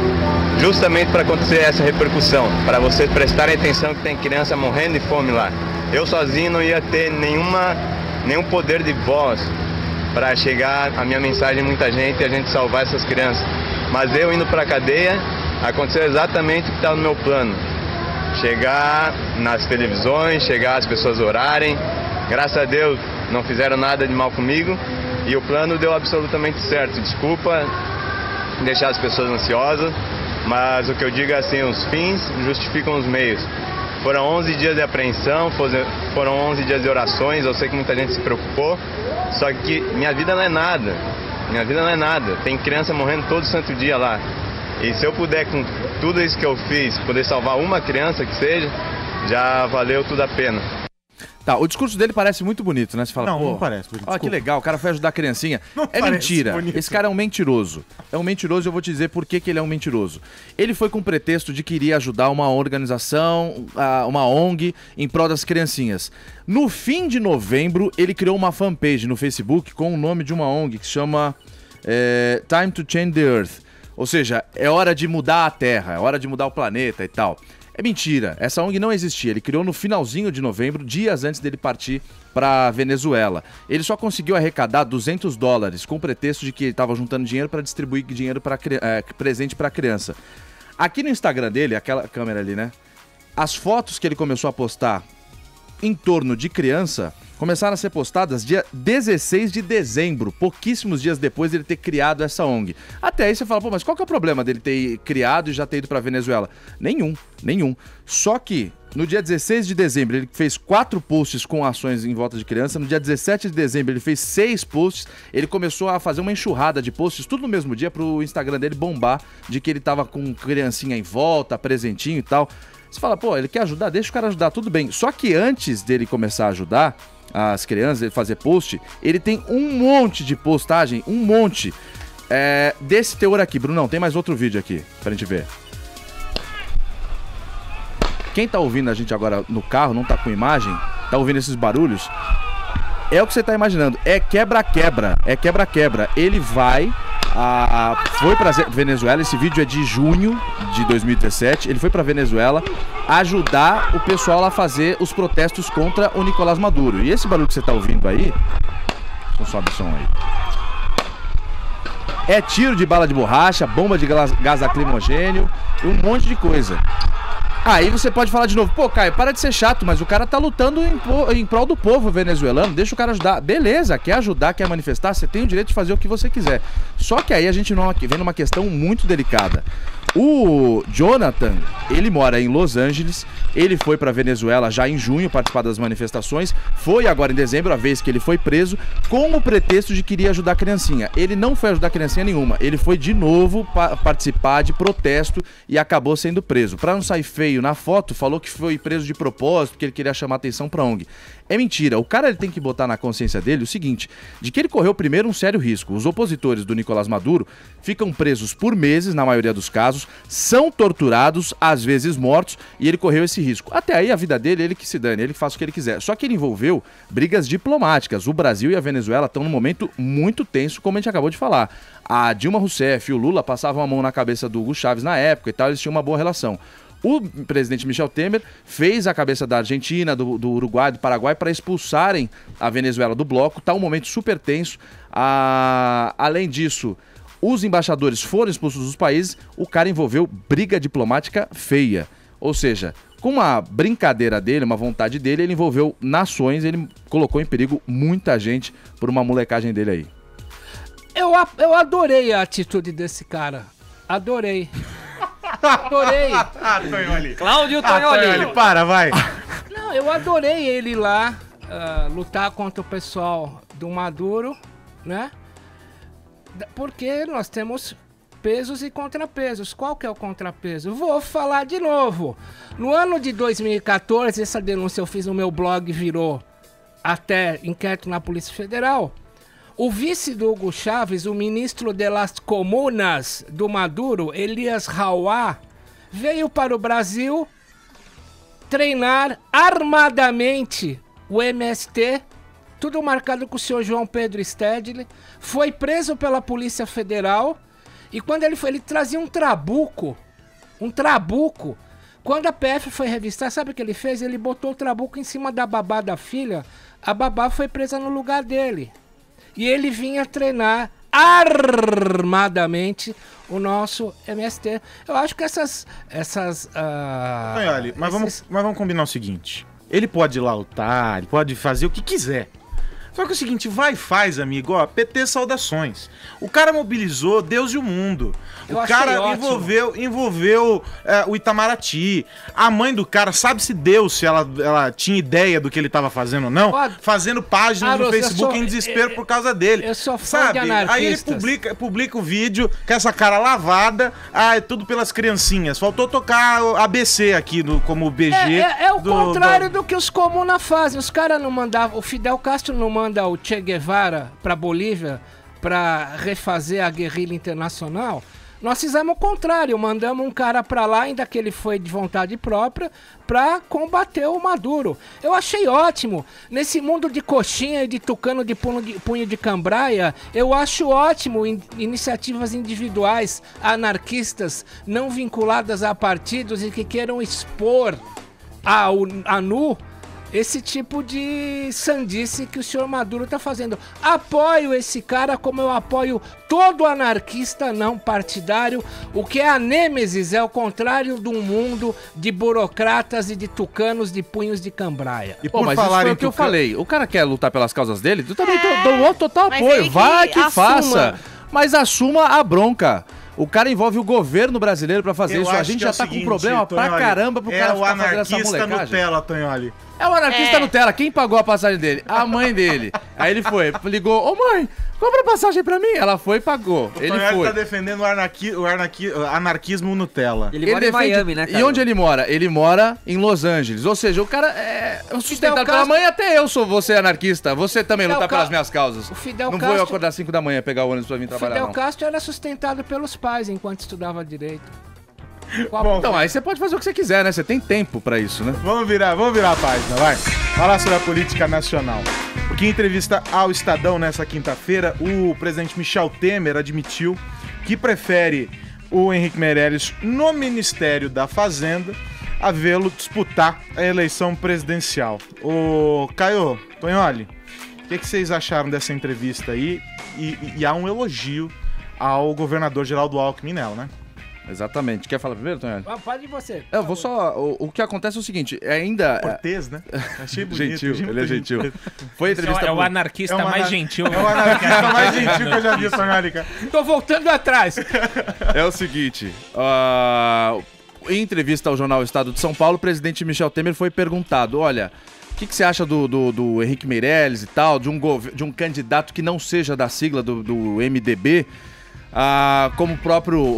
Justamente para acontecer essa repercussão, para vocês prestarem atenção que tem criança morrendo de fome lá. Eu sozinho não ia ter nenhum poder de voz para chegar a minha mensagem a muita gente e a gente salvar essas crianças. Mas eu indo pra cadeia, aconteceu exatamente o que estava no meu plano. Chegar nas televisões, chegar as pessoas orarem. Graças a Deus não fizeram nada de mal comigo e o plano deu absolutamente certo. Desculpa deixar as pessoas ansiosas, mas o que eu digo é assim, os fins justificam os meios. Foram 11 dias de apreensão, foram 11 dias de orações, eu sei que muita gente se preocupou, só que minha vida não é nada. Minha vida não é nada. Tem criança morrendo todo santo dia lá. E se eu puder, com tudo isso que eu fiz, poder salvar uma criança que seja, já valeu tudo a pena. Tá, o discurso dele parece muito bonito, né? Você fala, Não, pô, não parece bonito. Olha que legal, o cara foi ajudar a criancinha. Não É parece mentira. bonito. Esse cara é um mentiroso. É um mentiroso e eu vou te dizer por que ele é um mentiroso. Ele foi com o pretexto de que iria ajudar uma organização, uma ONG, em prol das criancinhas. No fim de novembro, ele criou uma fanpage no Facebook com o nome de uma ONG que se chama Time to Change the Earth. Ou seja, é hora de mudar a Terra, é hora de mudar o planeta e tal. É mentira, essa ONG não existia, ele criou no finalzinho de novembro, dias antes dele partir para Venezuela. Ele só conseguiu arrecadar $200 com o pretexto de que ele estava juntando dinheiro para distribuir dinheiro para presente para criança. Aqui no Instagram dele, aquela câmera ali, né? As fotos que ele começou a postar em torno de criança começaram a ser postadas dia 16 de dezembro, pouquíssimos dias depois dele ter criado essa ONG. Até aí você fala, pô, mas qual que é o problema dele ter criado e já ter ido pra Venezuela? Nenhum. Só que no dia 16 de dezembro ele fez 4 posts com ações em volta de criança, no dia 17 de dezembro ele fez 6 posts, ele começou a fazer uma enxurrada de posts, tudo no mesmo dia, pro Instagram dele bombar de que ele tava com criancinha em volta, presentinho e tal. Você fala, pô, ele quer ajudar? Deixa o cara ajudar, tudo bem. Só que antes dele começar a ajudar as crianças, ele fazer post, ele tem um monte de postagem, desse teor aqui. Brunão, tem mais outro vídeo aqui pra gente ver. Quem tá ouvindo a gente agora no carro, não tá com imagem, tá ouvindo esses barulhos, é o que você tá imaginando, é quebra-quebra, ele foi pra Venezuela, esse vídeo é de junho de 2017, ele foi pra Venezuela ajudar o pessoal a fazer os protestos contra o Nicolás Maduro. E esse barulho que você tá ouvindo aí, então sobe o som aí, é tiro de bala de borracha, bomba de gás lacrimogênio e um monte de coisa. Aí você pode falar de novo, pô, Caio, para de ser chato, mas o cara tá lutando em prol do povo venezuelano, deixa o cara ajudar. Beleza, quer ajudar, quer manifestar, você tem o direito de fazer o que você quiser. Só que aí a gente vem numa questão muito delicada. O Jonathan, ele mora em Los Angeles, ele foi pra Venezuela já em junho participar das manifestações, foi agora em dezembro, a vez que ele foi preso, com o pretexto de que iria ajudar a criancinha. Ele não foi ajudar a criancinha nenhuma, ele foi de novo participar de protesto e acabou sendo preso. Pra não sair feio na foto, falou que foi preso de propósito, porque ele queria chamar atenção pra ONG. É mentira. O cara ele tem que botar na consciência dele o seguinte, de que ele correu primeiro um sério risco. Os opositores do Nicolás Maduro ficam presos por meses, na maioria dos casos, são torturados, às vezes mortos, e ele correu esse risco. Até aí a vida dele, ele que se dane, ele que faça o que ele quiser. Só que ele envolveu brigas diplomáticas. O Brasil e a Venezuela estão num momento muito tenso, como a gente acabou de falar. A Dilma Rousseff e o Lula passavam a mão na cabeça do Hugo Chávez na época e tal, eles tinham uma boa relação. O presidente Michel Temer fez a cabeça da Argentina, do Uruguai, do Paraguai para expulsarem a Venezuela do bloco. Tá um momento super tenso. Além disso, os embaixadores foram expulsos dos países. O cara envolveu briga diplomática feia. Ou seja, com uma brincadeira dele, uma vontade dele, ele envolveu nações, ele colocou em perigo muita gente por uma molecagem dele aí. Eu adorei a atitude desse cara. Adorei. Adorei. Tonholi. Cláudio Tonholi. Para, vai. Não, eu adorei ele lá lutar contra o pessoal do Maduro, né? Porque nós temos pesos e contrapesos. Qual que é o contrapeso? Vou falar de novo. No ano de 2014, essa denúncia eu fiz no meu blog, virou até inquérito na Polícia Federal. O vice do Hugo Chávez, o ministro de las Comunas do Maduro, Elias Rauá, veio para o Brasil treinar armadamente o MST, tudo marcado com o senhor João Pedro Stedley, foi preso pela Polícia Federal e quando ele foi, ele trazia um trabuco. Quando a PF foi revistar, sabe o que ele fez? Ele botou o trabuco em cima da babá da filha, a babá foi presa no lugar dele. E ele vinha treinar armadamente o nosso MST. Eu acho que essas Olha, mas vamos combinar o seguinte. Ele pode ir lá lutar, ele pode fazer o que quiser. Só que é o seguinte, vai e faz, amigo, ó, PT saudações. O cara mobilizou Deus e o mundo. O cara envolveu o Itamaraty. A mãe do cara, sabe-se Deus se ela tinha ideia do que ele tava fazendo ou não, fazendo páginas no Facebook em desespero por causa dele. Eu sou fã de anarquistas. Aí ele publica o vídeo com essa cara lavada, é tudo pelas criancinhas. Faltou tocar ABC aqui como BG. É o contrário do que os comunas fazem. Os caras não mandavam, o Fidel Castro não manda o Che Guevara pra Bolívia pra refazer a guerrilha internacional. Nós fizemos o contrário, mandamos um cara pra lá, ainda que ele foi de vontade própria, pra combater o Maduro. Eu achei ótimo. Nesse mundo de coxinha e de tucano de punho de cambraia, eu acho ótimo iniciativas individuais, anarquistas, não vinculadas a partidos e que queiram expor a nu esse tipo de sandice que o senhor Maduro tá fazendo. Apoio esse cara como eu apoio todo anarquista não partidário. O que é a nêmesis é o contrário de um mundo de burocratas e de tucanos de punhos de cambraia. E mas isso foi o que eu falei. O cara quer lutar pelas causas dele, tu também dou total apoio. Vai que faça. Mas assuma a bronca. O cara envolve o governo brasileiro pra fazer isso. A gente já tá com problema pra caramba pro cara ficar fazendo essa molecagem. É o anarquista Nutella, Tonholi. É o anarquista Nutella. Quem pagou a passagem dele? A mãe dele. Aí ele foi, ligou, ô mãe, compra passagem pra mim. Ela foi e pagou. O Tonholi tá defendendo o anarquismo Nutella. Ele mora em Miami, né, cara? E onde ele mora? Ele mora em Los Angeles. Ou seja, o cara é sustentado pela mãe, até eu sou você anarquista. Você também luta pelas minhas causas. Não vou eu acordar 5 da manhã pegar o ônibus pra vir trabalhar, Fidel Castro era sustentado pelos pais enquanto estudava direito. Bom, então, aí você pode fazer o que você quiser, né? Você tem tempo pra isso, né? Vamos virar a página, vai. Falar sobre a política nacional. Porque em entrevista ao Estadão nessa quinta-feira, o presidente Michel Temer admitiu que prefere o Henrique Meirelles no Ministério da Fazenda a vê-lo disputar a eleição presidencial. Ô, Caio, Tonholi, o que vocês acharam dessa entrevista aí? E há um elogio ao governador Geraldo Alckmin nela, né? Exatamente. Quer falar primeiro, Tonholi? Pode ir você. Eu vou só... O que acontece é o seguinte, ainda... Cortês, né? Achei bonito. Gentil, ele é gentil. Foi entrevista... É o anarquista mais gentil. É o anarquista mais gentil que eu já vi, Tonholi, cara. Tô voltando atrás. É o seguinte, em entrevista ao jornal Estado de São Paulo, o presidente Michel Temer foi perguntado, olha... O que você acha do Henrique Meirelles e tal, de um candidato que não seja da sigla do MDB, como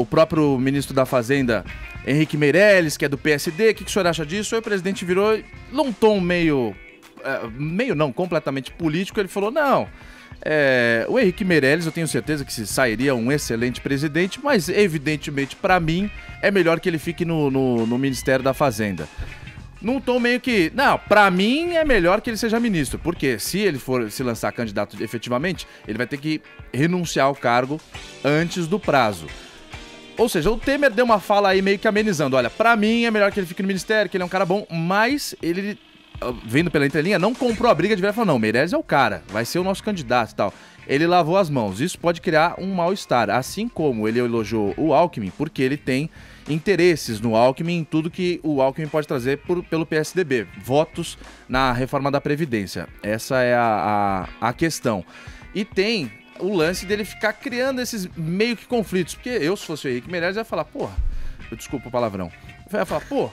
o próprio ministro da Fazenda, Henrique Meirelles, que é do PSD, o que o senhor acha disso? Aí o presidente virou num tom meio meio não, completamente político, ele falou, não, o Henrique Meirelles, eu tenho certeza que sairia um excelente presidente, mas evidentemente para mim é melhor que ele fique no Ministério da Fazenda. Num tom meio que, não, pra mim é melhor que ele seja ministro, porque se ele for se lançar candidato efetivamente, ele vai ter que renunciar ao cargo antes do prazo. Ou seja, o Temer deu uma fala aí meio que amenizando, olha, pra mim é melhor que ele fique no ministério, que ele é um cara bom, mas ele, vendo pela entrelinha, não comprou a briga de virar e falou, não, Meirelles é o cara, vai ser o nosso candidato e tal. Ele lavou as mãos, isso pode criar um mal-estar, assim como ele elogiou o Alckmin, porque ele tem interesses no Alckmin, em tudo que o Alckmin pode trazer pelo PSDB, votos na reforma da Previdência. Essa é a questão. E tem o lance dele ficar criando esses meio que conflitos, porque eu, se fosse o Henrique Meirelles, ia falar, porra, desculpa o palavrão, eu ia falar, pô,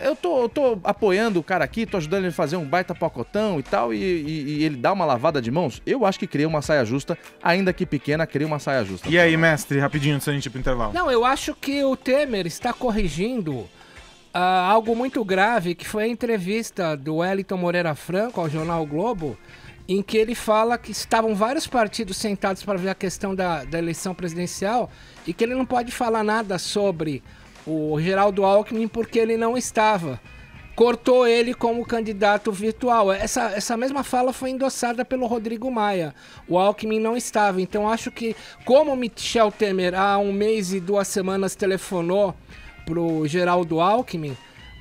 eu tô apoiando o cara aqui, tô ajudando ele a fazer um baita pacotão e tal, e ele dá uma lavada de mãos, eu acho que cria uma saia justa, ainda que pequena, cria uma saia justa. E aí, mestre, rapidinho antes da gente ir pro intervalo. Não, eu acho que o Temer está corrigindo algo muito grave, que foi a entrevista do Wellington Moreira Franco ao jornal o Globo, em que ele fala que estavam vários partidos sentados para ver a questão da eleição presidencial e que ele não pode falar nada sobre o Geraldo Alckmin porque ele não estava. Cortou ele como candidato virtual. Essa mesma fala foi endossada pelo Rodrigo Maia. O Alckmin não estava. Então acho que, como o Michel Temer há 1 mês e 2 semanas telefonou pro Geraldo Alckmin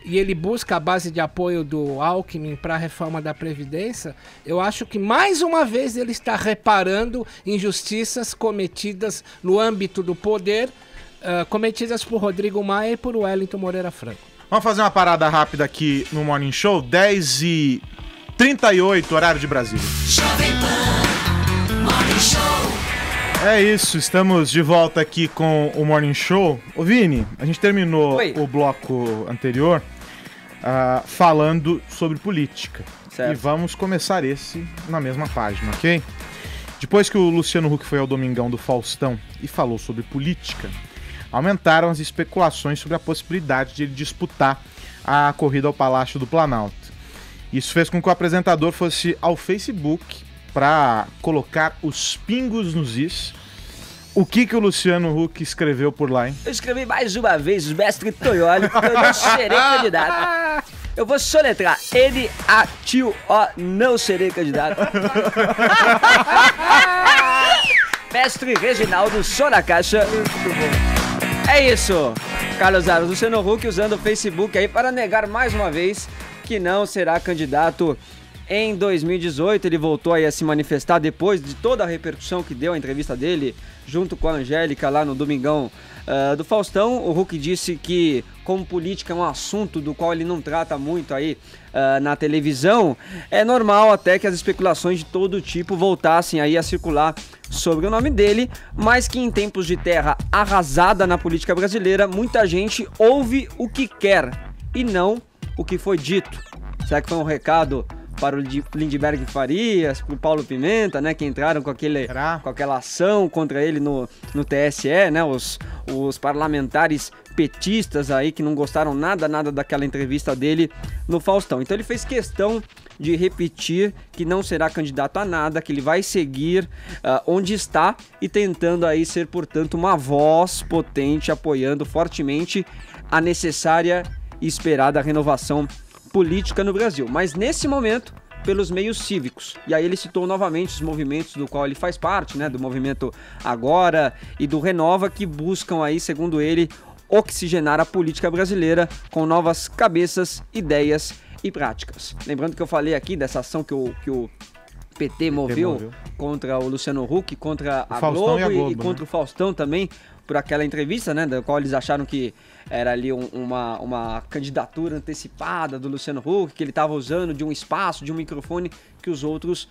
e ele busca a base de apoio do Alckmin para a reforma da Previdência, eu acho que mais uma vez ele está reparando injustiças cometidas no âmbito do poder, cometidas por Rodrigo Maia e por Wellington Moreira Franco. Vamos fazer uma parada rápida aqui no Morning Show, 10h38, horário de Brasília. Jovem Pan Morning Show. É isso, estamos de volta aqui com o Morning Show. Ô Vini, a gente terminou o bloco anterior falando sobre política. Certo. E vamos começar esse na mesma página, ok? Depois que o Luciano Huck foi ao Domingão do Faustão e falou sobre política, aumentaram as especulações sobre a possibilidade de ele disputar a corrida ao Palácio do Planalto. Isso fez com que o apresentador fosse ao Facebook para colocar os pingos nos is. O que o Luciano Huck escreveu por lá, hein? Eu escrevi mais uma vez, mestre Toioli, que eu não serei candidato. Eu vou soletrar N-A-T-O, não serei candidato. Mestre Reginaldo, sou na caixa. É isso, Carlos Aros. Luciano Huck usando o Facebook aí para negar mais uma vez que não será candidato em 2018. Ele voltou aí a se manifestar depois de toda a repercussão que deu a entrevista dele junto com a Angélica lá no Domingão do Faustão. O Huck disse que, como política é um assunto do qual ele não trata muito aí na televisão, é normal até que as especulações de todo tipo voltassem aí a circular sobre o nome dele, mas que em tempos de terra arrasada na política brasileira, muita gente ouve o que quer e não o que foi dito. Será que foi um recado para o Lindbergh Farias, para o Paulo Pimenta, né, que entraram com aquela ação contra ele no TSE, né, os parlamentares petistas aí que não gostaram nada daquela entrevista dele no Faustão. Então ele fez questão de repetir que não será candidato a nada, que ele vai seguir onde está e tentando aí ser, portanto, uma voz potente, apoiando fortemente a necessária e esperada renovação política no Brasil, mas nesse momento pelos meios cívicos. E aí ele citou novamente os movimentos do qual ele faz parte, né, do movimento Agora e do Renova, que buscam aí, segundo ele, oxigenar a política brasileira com novas cabeças, ideias e práticas. Lembrando que eu falei aqui dessa ação que o PT moveu contra o Luciano Huck, contra a Globo e contra o Faustão também, por aquela entrevista, né, da qual eles acharam que era ali uma candidatura antecipada do Luciano Huck, que ele estava usando de um espaço, de um microfone que os outros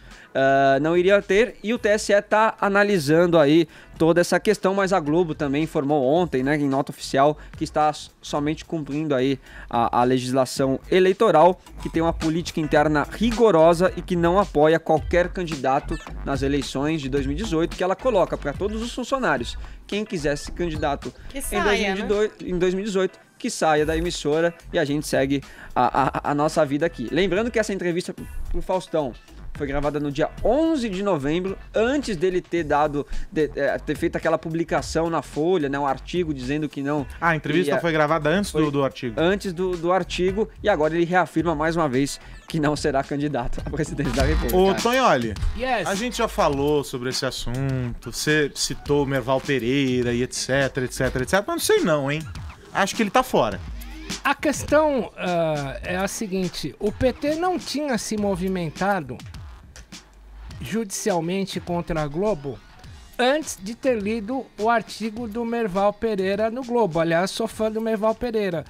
não iriam ter, e o TSE está analisando aí toda essa questão, mas a Globo também informou ontem, né, em nota oficial, que está somente cumprindo aí a legislação eleitoral, que tem uma política interna rigorosa e que não apoia qualquer candidato nas eleições de 2018, que ela coloca para todos os funcionários. Quem quisesse candidato em 2018 que saia da emissora e a gente segue a nossa vida aqui. Lembrando que essa entrevista pro Faustão foi gravada no dia 11 de novembro, antes dele ter ter feito aquela publicação na Folha, né, um artigo dizendo que não... Ah, a entrevista foi gravada antes do artigo. Antes do artigo, e agora ele reafirma mais uma vez que não será candidato à presidência da República. Ô, Tonholi, Yes. a gente já falou sobre esse assunto, você citou o Merval Pereira e etc, mas não sei não, hein? Acho que ele tá fora. A questão é a seguinte, o PT não tinha se movimentado judicialmente contra a Globo antes de ter lido o artigo do Merval Pereira no Globo. Aliás, sou fã do Merval Pereira.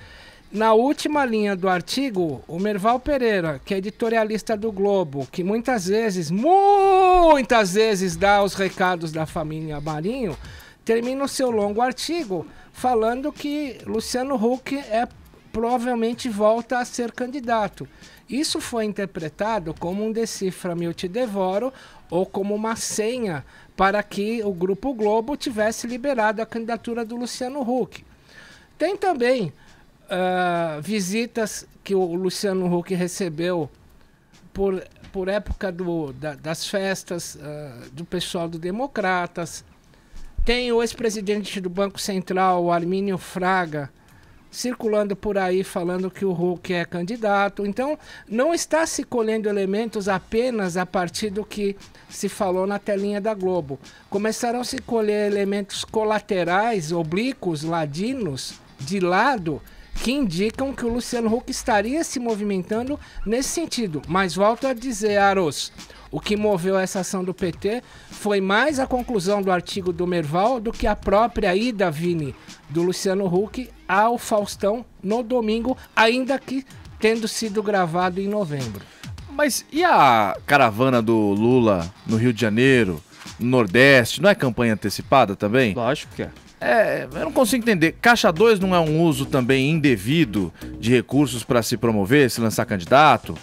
Na última linha do artigo, o Merval Pereira, que é editorialista do Globo, que muitas vezes dá os recados da família Marinho, termina o seu longo artigo falando que Luciano Huck provavelmente volta a ser candidato. Isso foi interpretado como um decifra-me eu te devoro ou como uma senha para que o Grupo Globo tivesse liberado a candidatura do Luciano Huck. Tem também visitas que o Luciano Huck recebeu por época das festas do pessoal do Democratas. Tem o ex-presidente do Banco Central, o Armínio Fraga, circulando por aí falando que o Huck é candidato. Então, não está se colhendo elementos apenas a partir do que se falou na telinha da Globo. Começaram a se colher elementos colaterais, oblíquos, ladinos, de lado, que indicam que o Luciano Huck estaria se movimentando nesse sentido. Mas volto a dizer, Aros, o que moveu essa ação do PT foi mais a conclusão do artigo do Merval do que a própria ida, Vini, do Luciano Huck ao Faustão no domingo, ainda que tendo sido gravado em novembro. Mas e a caravana do Lula no Rio de Janeiro, no Nordeste, não é campanha antecipada também? Lógico que é. Eu não consigo entender. Caixa 2 não é um uso também indevido de recursos para se promover, se lançar candidato?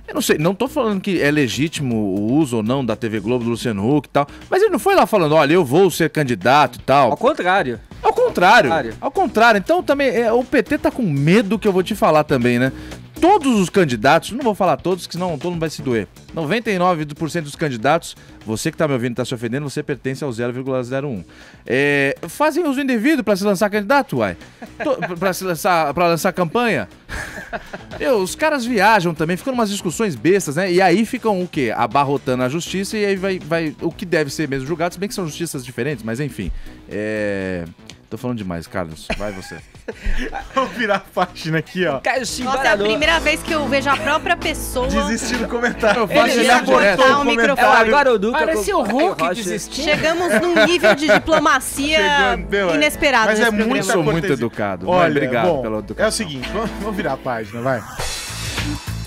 Eu não sei, não tô falando que é legítimo o uso ou não da TV Globo do Luciano Huck e tal, mas ele não foi lá falando, olha, eu vou ser candidato e tal. Ao contrário. Ao contrário. Então também, o PT tá com medo que eu vou te falar também, né? Todos os candidatos, não vou falar todos, que senão todo mundo vai se doer. 99% dos candidatos, você que tá me ouvindo e tá se ofendendo, você pertence ao 0,01. Fazem uso indevido pra se lançar candidato, uai. Pra lançar campanha. Os caras viajam também, ficam umas discussões bestas, né? E aí ficam o quê? Abarrotando a justiça e aí vai o que deve ser mesmo julgado, se bem que são justiças diferentes, mas enfim. Tô falando demais, Carlos. Vai você. Vamos virar a página aqui, ó. Nossa, é a primeira vez que eu vejo a própria pessoa... Desistir do comentário. Ele abortou o microfone. Parece o Huck desistindo. Chegamos num nível de diplomacia inesperado. Mas nesse programa. Eu sou muito educado. Olha, obrigado bom, pela educação. É o seguinte, vamos virar a página, vai.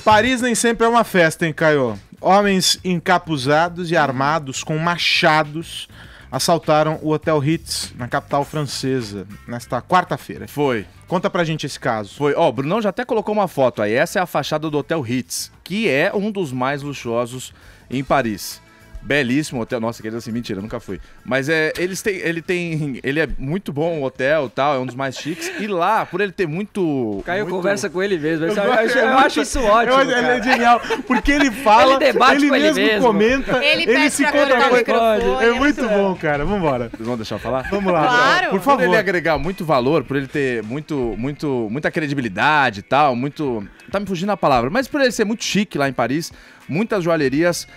Paris nem sempre é uma festa, hein, Caio? Homens encapuzados e armados com machados assaltaram o Hotel Ritz, na capital francesa, nesta quarta-feira. Foi. Conta pra gente esse caso. Foi. Ó, o Brunão já até colocou uma foto aí. Essa é a fachada do Hotel Ritz, que é um dos mais luxuosos em Paris. Belíssimo hotel. Nossa, quer dizer assim, mentira, nunca fui. Mas ele é muito bom o hotel e tal, é um dos mais chiques. E lá, por ele ter Caio conversa com ele mesmo. Eu acho isso ótimo. Ele é genial, porque ele fala, ele debate com ele mesmo comenta, ele se conta. É muito bom, cara. Vambora. Vocês vão deixar eu falar? Vamos lá. Claro. Por favor. Por ele agregar muito valor, por ele ter muita credibilidade e tal, tá me fugindo a palavra, mas por ele ser muito chique lá em Paris, muitas joalherias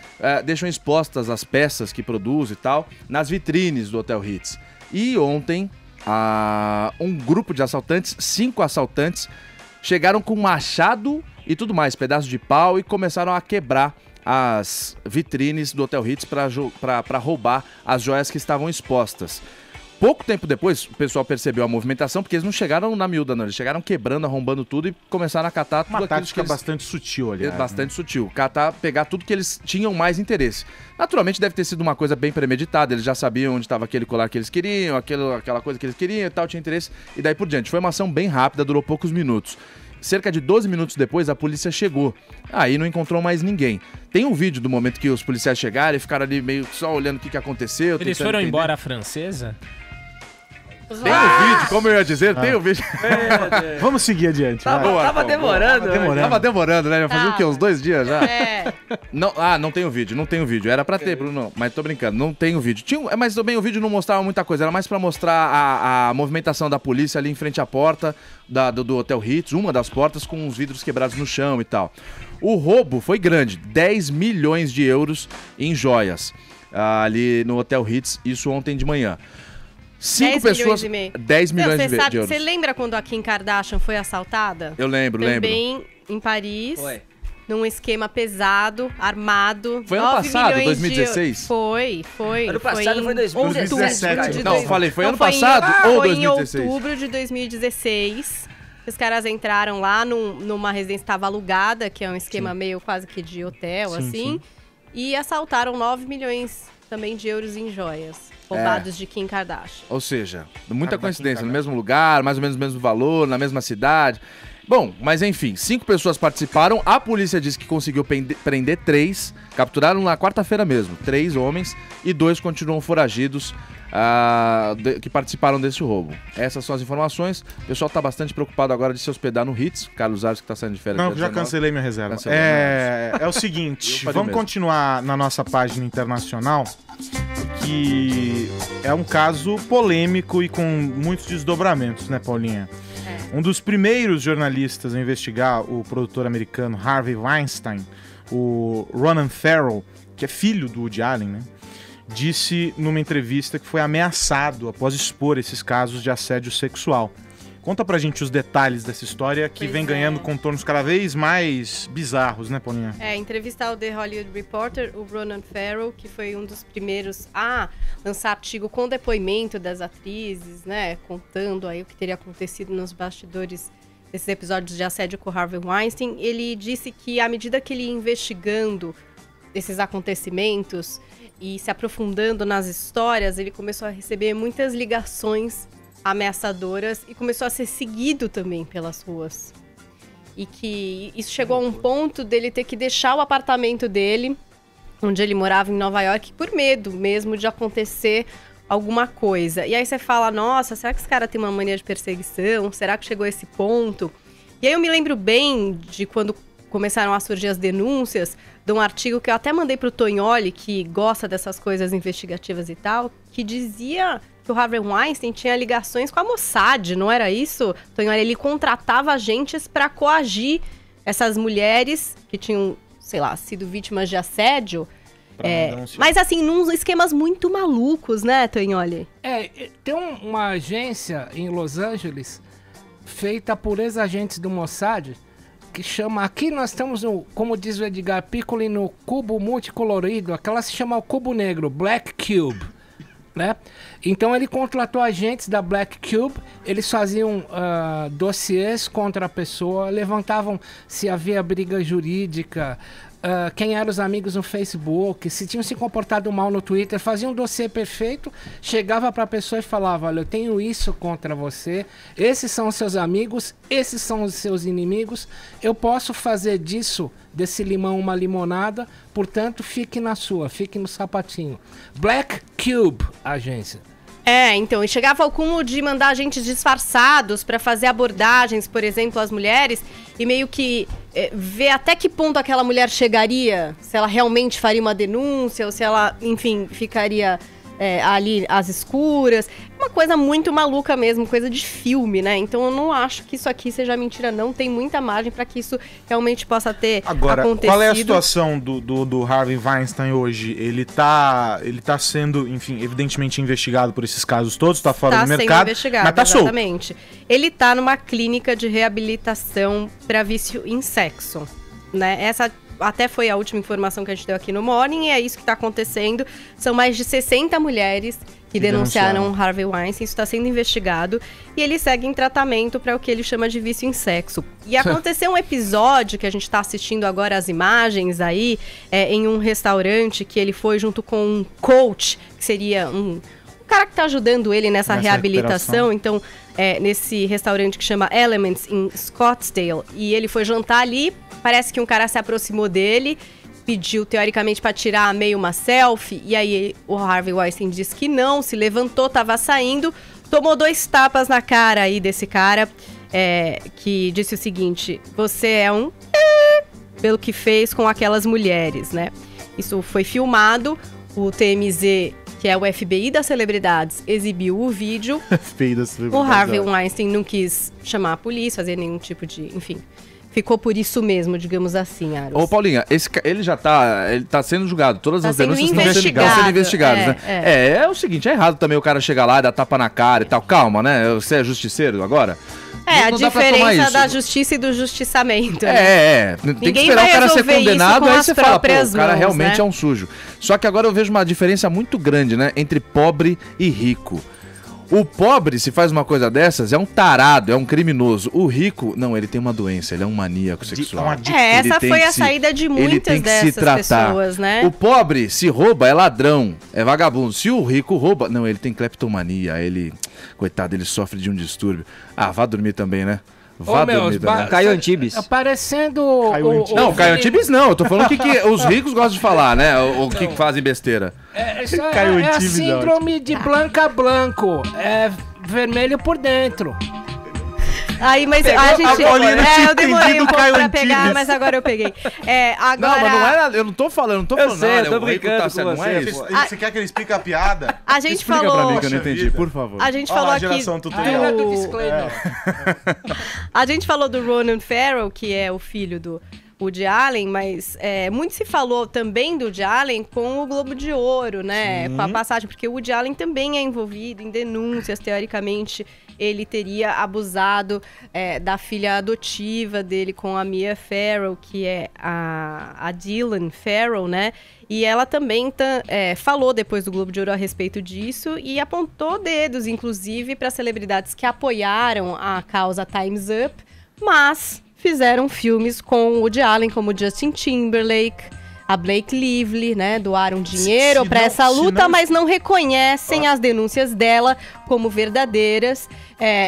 deixam expostas as peças que produz e tal, nas vitrines do Hotel Ritz. E ontem, um grupo de assaltantes, 5 assaltantes, chegaram com machado e tudo mais, pedaço de pau, e começaram a quebrar as vitrines do Hotel Ritz para roubar as joias que estavam expostas. Pouco tempo depois, o pessoal percebeu a movimentação, porque eles não chegaram na miúda, não. Eles chegaram quebrando, arrombando tudo e começaram a catar tudo Uma aquilo tática bastante sutil, aliás. Bastante sutil. Pegar tudo que eles tinham mais interesse. Naturalmente deve ter sido uma coisa bem premeditada, eles já sabiam onde estava aquele colar que eles queriam, aquela coisa que eles queriam e tal, tinha interesse, e daí por diante. Foi uma ação bem rápida, durou poucos minutos. Cerca de 12 minutos depois, a polícia chegou. Aí não encontrou mais ninguém. Tem um vídeo do momento que os policiais chegaram e ficaram ali meio só olhando o que aconteceu. Eles foram embora a francesa? Tem o vídeo, como eu ia dizer, tem o vídeo. Vamos seguir adiante. vai. Tava demorando. Tava demorando, né? Já fazia o quê? Uns 2 dias já? É. Não tem o vídeo, não tem o vídeo. Era pra ter, Bruno, mas tô brincando, não tem o vídeo. Mas também o vídeo não mostrava muita coisa, era mais pra mostrar a movimentação da polícia ali em frente à porta do Hotel Ritz, uma das portas com os vidros quebrados no chão e tal. O roubo foi grande, 10 milhões de euros em joias ali no Hotel Ritz, isso ontem de manhã. 10 milhões e meio. 10 milhões de euros. Você lembra quando a Kim Kardashian foi assaltada? Eu lembro. Também em Paris. Foi. Num esquema pesado, armado. Foi ano 9 passado, milhões 2016? Foi. Ano passado foi 2017. Não, falei, foi ano foi passado ou 2016? Foi em outubro de 2016. Os caras entraram lá numa residência que estava alugada, que é um esquema meio quase que de hotel, assim. E assaltaram 9 milhões também de euros em joias. Roubados de Kim Kardashian. Ou seja, muita coincidência, no mesmo lugar, mais ou menos o mesmo valor, na mesma cidade. Bom, mas enfim, 5 pessoas participaram. A polícia disse que conseguiu prender 3. Capturaram na quarta-feira mesmo. 3 homens e 2 continuam foragidos que participaram desse roubo. Essas são as informações. O pessoal tá bastante preocupado agora de se hospedar no Ritz. Carlos Aires que tá saindo de férias. Não, já cancelei minha reserva. Cancelou, É o seguinte, vamos continuar na nossa página internacional, que é um caso polêmico e com muitos desdobramentos, né, Paulinha? Um dos primeiros jornalistas a investigar o produtor americano Harvey Weinstein, o Ronan Farrow, que é filho do Woody Allen, né, disse numa entrevista que foi ameaçado após expor esses casos de assédio sexual. Conta pra gente os detalhes dessa história que vem ganhando contornos cada vez mais bizarros, né, Paulinha? Entrevistar o The Hollywood Reporter, o Ronan Farrow, que foi um dos primeiros a lançar artigo com depoimento das atrizes, né, contando aí o que teria acontecido nos bastidores desses episódios de assédio com Harvey Weinstein. Ele disse que à medida que ele ia investigando esses acontecimentos e se aprofundando nas histórias, ele começou a receber muitas ligações ameaçadoras e começou a ser seguido também pelas ruas. E que isso chegou a um ponto dele ter que deixar o apartamento dele, onde ele morava em Nova York, por medo mesmo de acontecer alguma coisa. E aí você fala, nossa, será que esse cara tem uma mania de perseguição? Será que chegou a esse ponto? E aí eu me lembro bem de quando começaram a surgir as denúncias de um artigo que eu até mandei pro Tonholi, que gosta dessas coisas investigativas e tal, que dizia que o Harvey Weinstein tinha ligações com a Mossad, não era isso? Tonholi, ele contratava agentes para coagir essas mulheres que tinham, sei lá, sido vítimas de assédio. Mas assim, num esquemas muito malucos, né, Tonholi? Tem uma agência em Los Angeles feita por ex-agentes do Mossad que chama, aqui nós estamos no, como diz o Edgar Piccoli, no cubo multicolorido, aquela se chama o cubo negro, Black Cube, né? Então ele contratou agentes da Black Cube, eles faziam dossiês contra a pessoa, levantavam se havia briga jurídica, quem eram os amigos no Facebook, se tinham se comportado mal no Twitter, faziam um dossiê perfeito, chegava para a pessoa e falava, olha, eu tenho isso contra você, esses são os seus amigos, esses são os seus inimigos, eu posso fazer disso, desse limão, uma limonada, portanto, fique na sua, fique no sapatinho. Black Cube, agência. Então, e chegava ao cúmulo de mandar agentes disfarçados para fazer abordagens, por exemplo, às mulheres, e meio que ver até que ponto aquela mulher chegaria, se ela realmente faria uma denúncia, ou se ela, enfim, ficaria ali às escuras. Uma coisa muito maluca mesmo, coisa de filme, né? Então eu não acho que isso aqui seja mentira, não. Tem muita margem para que isso realmente possa ter acontecido. Qual é a situação do Harvey Weinstein hoje? Ele tá sendo, enfim, evidentemente investigado por esses casos todos, tá fora do mercado, investigado, mas tá exatamente. Solto. Ele tá numa clínica de reabilitação para vício em sexo, né? Essa até foi a última informação que a gente deu aqui no Morning, e é isso que está acontecendo. São mais de 60 mulheres que denunciaram Harvey Weinstein, isso está sendo investigado, e ele segue em tratamento para o que ele chama de vício em sexo. E aconteceu um episódio que a gente está assistindo agora as imagens aí, em um restaurante que ele foi junto com um coach, que seria um cara que está ajudando ele nessa reabilitação. Então, nesse restaurante que chama Elements em Scottsdale, e ele foi jantar ali. Parece que um cara se aproximou dele, pediu teoricamente para tirar meio uma selfie, e aí o Harvey Weinstein disse que não, se levantou, estava saindo. tomou 2 tapas na cara aí desse cara, que disse o seguinte: você é um pelo que fez com aquelas mulheres, né? Isso foi filmado, o TMZ, que é o FBI das celebridades, exibiu o vídeo. O Harvey Weinstein não quis chamar a polícia, fazer nenhum tipo de... Enfim, ficou por isso mesmo, digamos assim, Aros. Ô, Paulinha, ele já tá sendo julgado. Todas as denúncias estão sendo investigadas, né? É o seguinte, é errado também o cara chegar lá e dar tapa na cara e tal. Calma, né? Você é justiceiro agora? A diferença da justiça e do justiçamento. Tem que esperar o cara ser condenado, aí você fala, pô, o cara realmente é um sujo. Só que agora eu vejo uma diferença muito grande, né, entre pobre e rico. O pobre, se faz uma coisa dessas, é um tarado, é um criminoso. O rico, não, ele tem uma doença, ele é um maníaco sexual. Essa foi a saída de muitas dessas pessoas, né? O pobre, se rouba, é ladrão, é vagabundo. Se o rico rouba, não, ele tem cleptomania, ele... Coitado, ele sofre de um distúrbio. Ah, vá dormir também, né? Vá dormir também. Caio Antibes. Parecendo Não, Caio Antibes não. Eu tô falando que os ricos gostam de falar, né? O que fazem besteira. Isso é a síndrome de Blanca Blanco. É vermelho por dentro. Aí, mas a gente... eu demorei um pouco pra pegar, mas agora eu peguei. Agora... Não, mas não era... Eu não tô falando nada. Eu tô brincando com não é isso? Você quer que ele explique a piada? A gente Explica falou... pra mim que eu não entendi, por favor. A gente falou aqui... A gente falou do Ronan Farrow, que é o filho do Woody Allen, mas muito se falou também do Woody Allen com o Globo de Ouro, né? Com a passagem, porque o Woody Allen também é envolvido em denúncias, teoricamente. Ele teria abusado da filha adotiva dele com a Mia Farrow, que é a Dylan Farrow, né? E ela também falou depois do Globo de Ouro a respeito disso e apontou dedos, inclusive, para celebridades que apoiaram a causa Time's Up, mas fizeram filmes com o Woody Allen, como Justin Timberlake, a Blake Lively, né, doaram dinheiro para essa luta, mas não reconhecem as denúncias dela como verdadeiras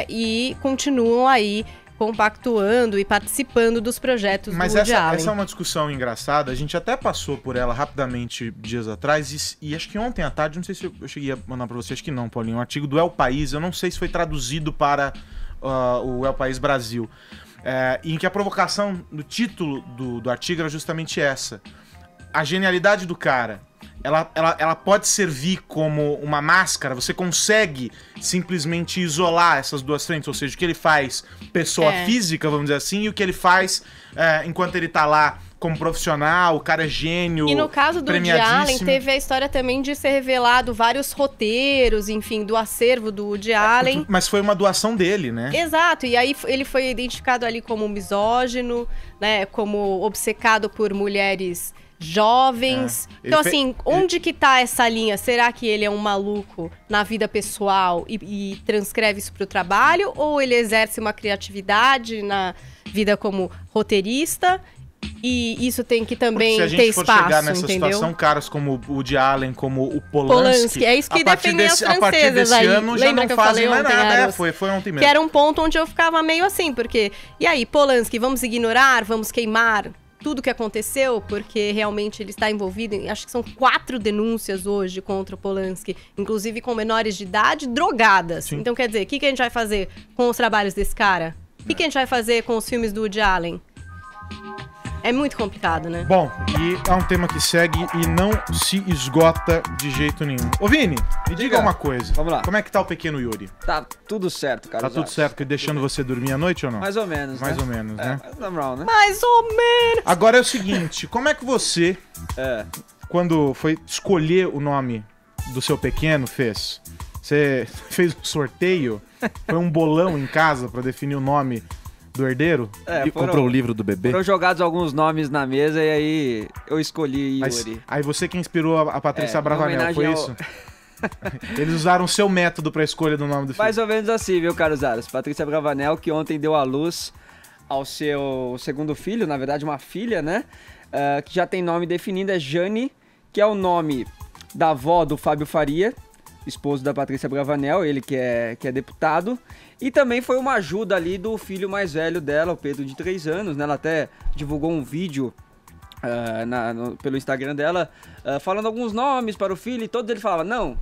e continuam aí compactuando e participando dos projetos do Woody Allen. Essa é uma discussão engraçada, a gente até passou por ela rapidamente dias atrás e acho que ontem à tarde, não sei se eu cheguei a mandar para você, acho que não, Paulinho, um artigo do El País, eu não sei se foi traduzido para o El País Brasil, em que a provocação do título do artigo era justamente essa. A genialidade do cara, ela pode servir como uma máscara, você consegue simplesmente isolar essas duas frentes, ou seja, o que ele faz pessoa física, vamos dizer assim, e o que ele faz enquanto ele tá lá como profissional, o cara é gênio. E no caso do Woody Allen, teve a história também de ser revelado vários roteiros, enfim, do acervo do Woody Allen. Mas foi uma doação dele, né? Exato, e aí ele foi identificado ali como misógino, né, como obcecado por mulheres jovens. Então, assim, onde que tá essa linha? Será que ele é um maluco na vida pessoal e transcreve isso pro trabalho? Ou ele exerce uma criatividade na vida como roteirista? E isso tem que também ter espaço, entendeu? Se a gente for chegar nessa situação, caras como o Woody Allen, como o Polanski... é isso que defendem as francesas aí. Lembra que eu falei ontem, foi ontem mesmo. Que era um ponto onde eu ficava meio assim, porque... E aí, Polanski, vamos ignorar? Vamos queimar tudo que aconteceu? Porque realmente ele está envolvido em... Acho que são 4 denúncias hoje contra o Polanski, inclusive com menores de idade drogadas. Sim. Então, quer dizer, o que a gente vai fazer com os trabalhos desse cara? O que a gente vai fazer com os filmes do Woody Allen? É muito complicado, né? Bom, e é um tema que segue e não se esgota de jeito nenhum. Ô Vini, me diga uma coisa. Vamos lá. Como é que tá o pequeno Yuri? Tá tudo certo, cara. Tá tudo certo, deixando você dormir à noite ou não? Mais ou menos, Mais ou menos, né? Normal, né? Mais ou menos. Agora é o seguinte, como é que você, quando foi escolher o nome do seu pequeno, fez? Você fez um sorteio? Foi um bolão em casa pra definir o nome do herdeiro? Comprou o livro do bebê? Foram jogados alguns nomes na mesa e aí eu escolhi Yuri. Aí você que inspirou a Patrícia Bravanel, foi isso? Eles usaram o seu método pra escolha do nome do filho. Mais ou menos assim, viu, caros Aras? Patrícia Bravanel, que ontem deu à luz ao seu segundo filho, na verdade uma filha, né? Que já tem nome definido, é Jane, que é o nome da avó do Fábio Faria, esposo da Patrícia Bravanel, ele que é deputado. E também foi uma ajuda ali do filho mais velho dela, o Pedro, de 3 anos, né? Ela até divulgou um vídeo pelo Instagram dela, falando alguns nomes para o filho, e todos ele falava, não.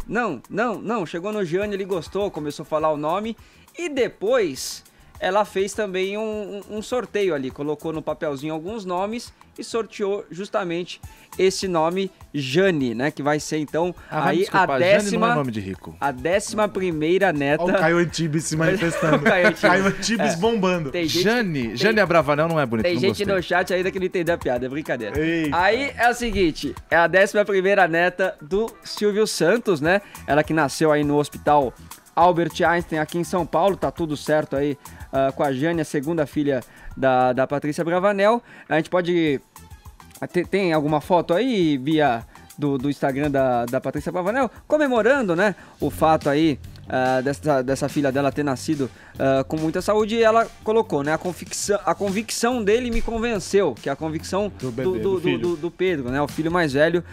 Chegou no Jânio, ele gostou, começou a falar o nome, e depois ela fez também um sorteio ali, colocou no papelzinho alguns nomes e sorteou justamente esse nome Jane, né? Que vai ser então aí a 10ª. Jane não é nome de rico. A 11ª neta. Olha o Caio Antibes se manifestando. Caio Antibes bombando. Jane Abravanel não é bonito. Tem gente no chat ainda que não entendeu a piada, é brincadeira. Eita. Aí é o seguinte, é a 11ª neta do Silvio Santos, né? Ela que nasceu aí no Hospital Albert Einstein aqui em São Paulo, tá tudo certo aí com a Jane, a segunda filha da Patrícia Abravanel. A gente pode... Tem alguma foto aí, Bia, do Instagram da Patrícia Abravanel, comemorando, né, o fato aí dessa filha dela ter nascido com muita saúde, e ela colocou, né, a convicção dele me convenceu, que é a convicção do Pedro, né, o filho mais velho,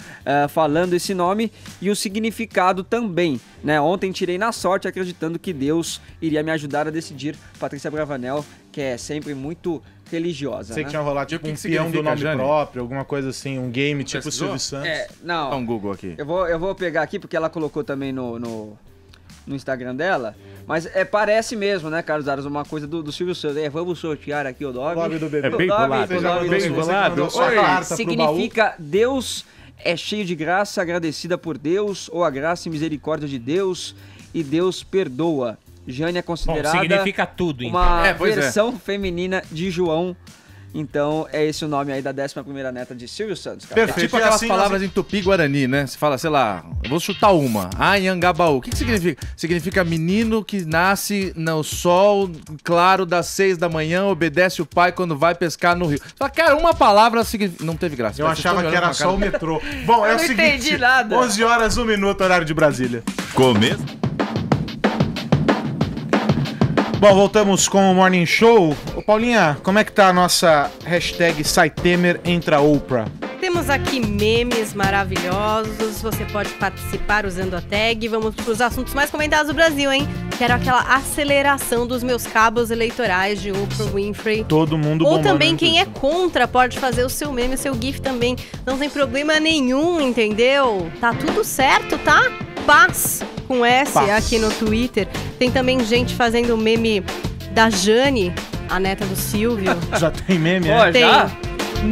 falando esse nome, e o significado também, né, ontem tirei na sorte acreditando que Deus iria me ajudar a decidir. Patrícia Abravanel, que é sempre muito religiosa. Sei né? que tinha rolado tipo um peão do nome próprio, alguma coisa assim, um game tipo Silvio Santos. Não. Dá um Google aqui. Eu vou pegar aqui porque ela colocou também no Instagram dela, mas parece mesmo, né, Carlos Aras, uma coisa do Silvio Santos. Vamos sortear aqui o nome do bebê. É bem bolado. Significa Deus é cheio de graça, agradecida por Deus, ou a graça e misericórdia de Deus, e Deus perdoa. Jane é considerada significa tudo, uma versão feminina de João. Então, é esse o nome aí da 11ª neta de Silvio Santos, cara. Perfeito. É tipo aquelas palavras em Tupi-Guarani, né? Você fala, sei lá, eu vou chutar uma. Anhangabaú. O que significa? Significa menino que nasce no sol claro das 6 da manhã, obedece o pai quando vai pescar no rio. Só que, cara, uma palavra significa... Não teve graça. Eu achava que era só o metrô. Bom, é o seguinte. Não entendi nada. 11 horas, 1 minuto, horário de Brasília. Começo. Bom, voltamos com o Morning Show. Ô, Paulinha, como é que tá a nossa hashtag SaiTemer entra Oprah? Temos aqui memes maravilhosos, você pode participar usando a tag. Vamos para os assuntos mais comentados do Brasil, hein? Quero aquela aceleração dos meus cabos eleitorais de Oprah Winfrey. Todo mundo Ou bombando. também quem é contra pode fazer o seu meme, o seu gif também. Não tem problema nenhum, entendeu? Tá tudo certo, tá? Paz com S aqui no Twitter. Tem também gente fazendo meme da Jane, a neta do Silvio. Já tem meme, Tem. Já?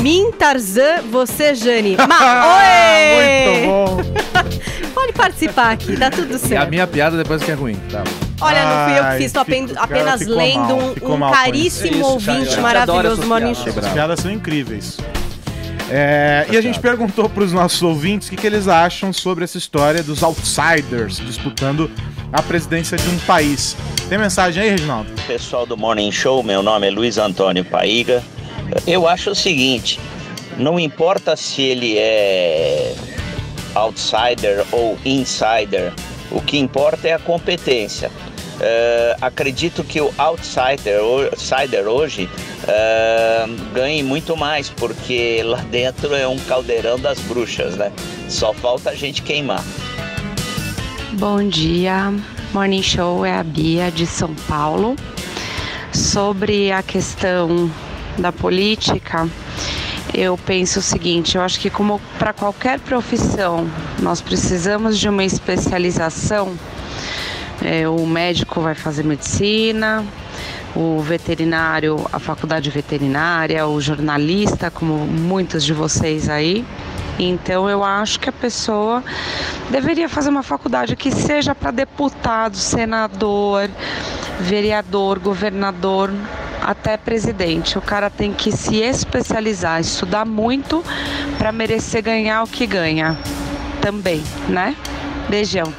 Min Tarzan, você Jane. Oi! Muito bom. Pode participar aqui, tá tudo E a certo. minha piada depois que é ruim. Tá. Olha, não fui eu que Ai, fiz, tô apenas ficou lendo mal, ficou um mal com caríssimo isso. ouvinte Isso, cara, maravilhoso eu do adoro Morning essas Show. As piadas são incríveis. E a gente perguntou para os nossos ouvintes o que eles acham sobre essa história dos outsiders disputando a presidência de um país. Tem mensagem aí, Reginaldo? Pessoal do Morning Show, meu nome é Luiz Antônio Paiga. Eu acho o seguinte, não importa se ele é outsider ou insider, o que importa é a competência. Acredito que o outsider hoje ganhe muito mais, porque lá dentro é um caldeirão das bruxas, né? Só falta a gente queimar. Bom dia, Morning Show, é a Bia de São Paulo. Sobre a questão da política, eu penso o seguinte, eu acho que como para qualquer profissão nós precisamos de uma especialização. O médico vai fazer medicina, o veterinário, a faculdade veterinária, o jornalista, como muitos de vocês aí. Então eu acho que a pessoa deveria fazer uma faculdade que seja para deputado, senador, vereador, governador, até presidente. O cara tem que se especializar, estudar muito para merecer ganhar o que ganha também, né? Beijão.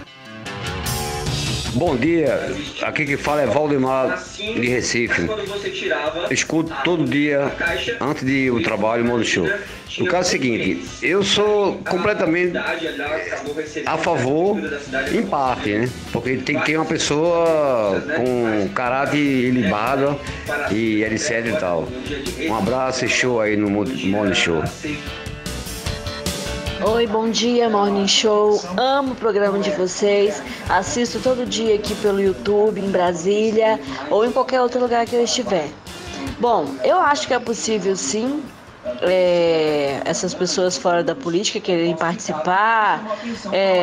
Bom dia, aqui que fala é Valdemar de Recife. Escuto todo dia, antes de ir ao trabalho, o Morning Show. O caso é o seguinte, eu sou completamente a favor, em parte, né? Porque tem que ter uma pessoa com caráter ilibado e etc e tal. Um abraço e show aí no Morning Show. Oi, bom dia, Morning Show. Amo o programa de vocês. Assisto todo dia aqui pelo YouTube, em Brasília ou em qualquer outro lugar que eu estiver. Bom, eu acho que é possível sim essas pessoas fora da política quererem participar,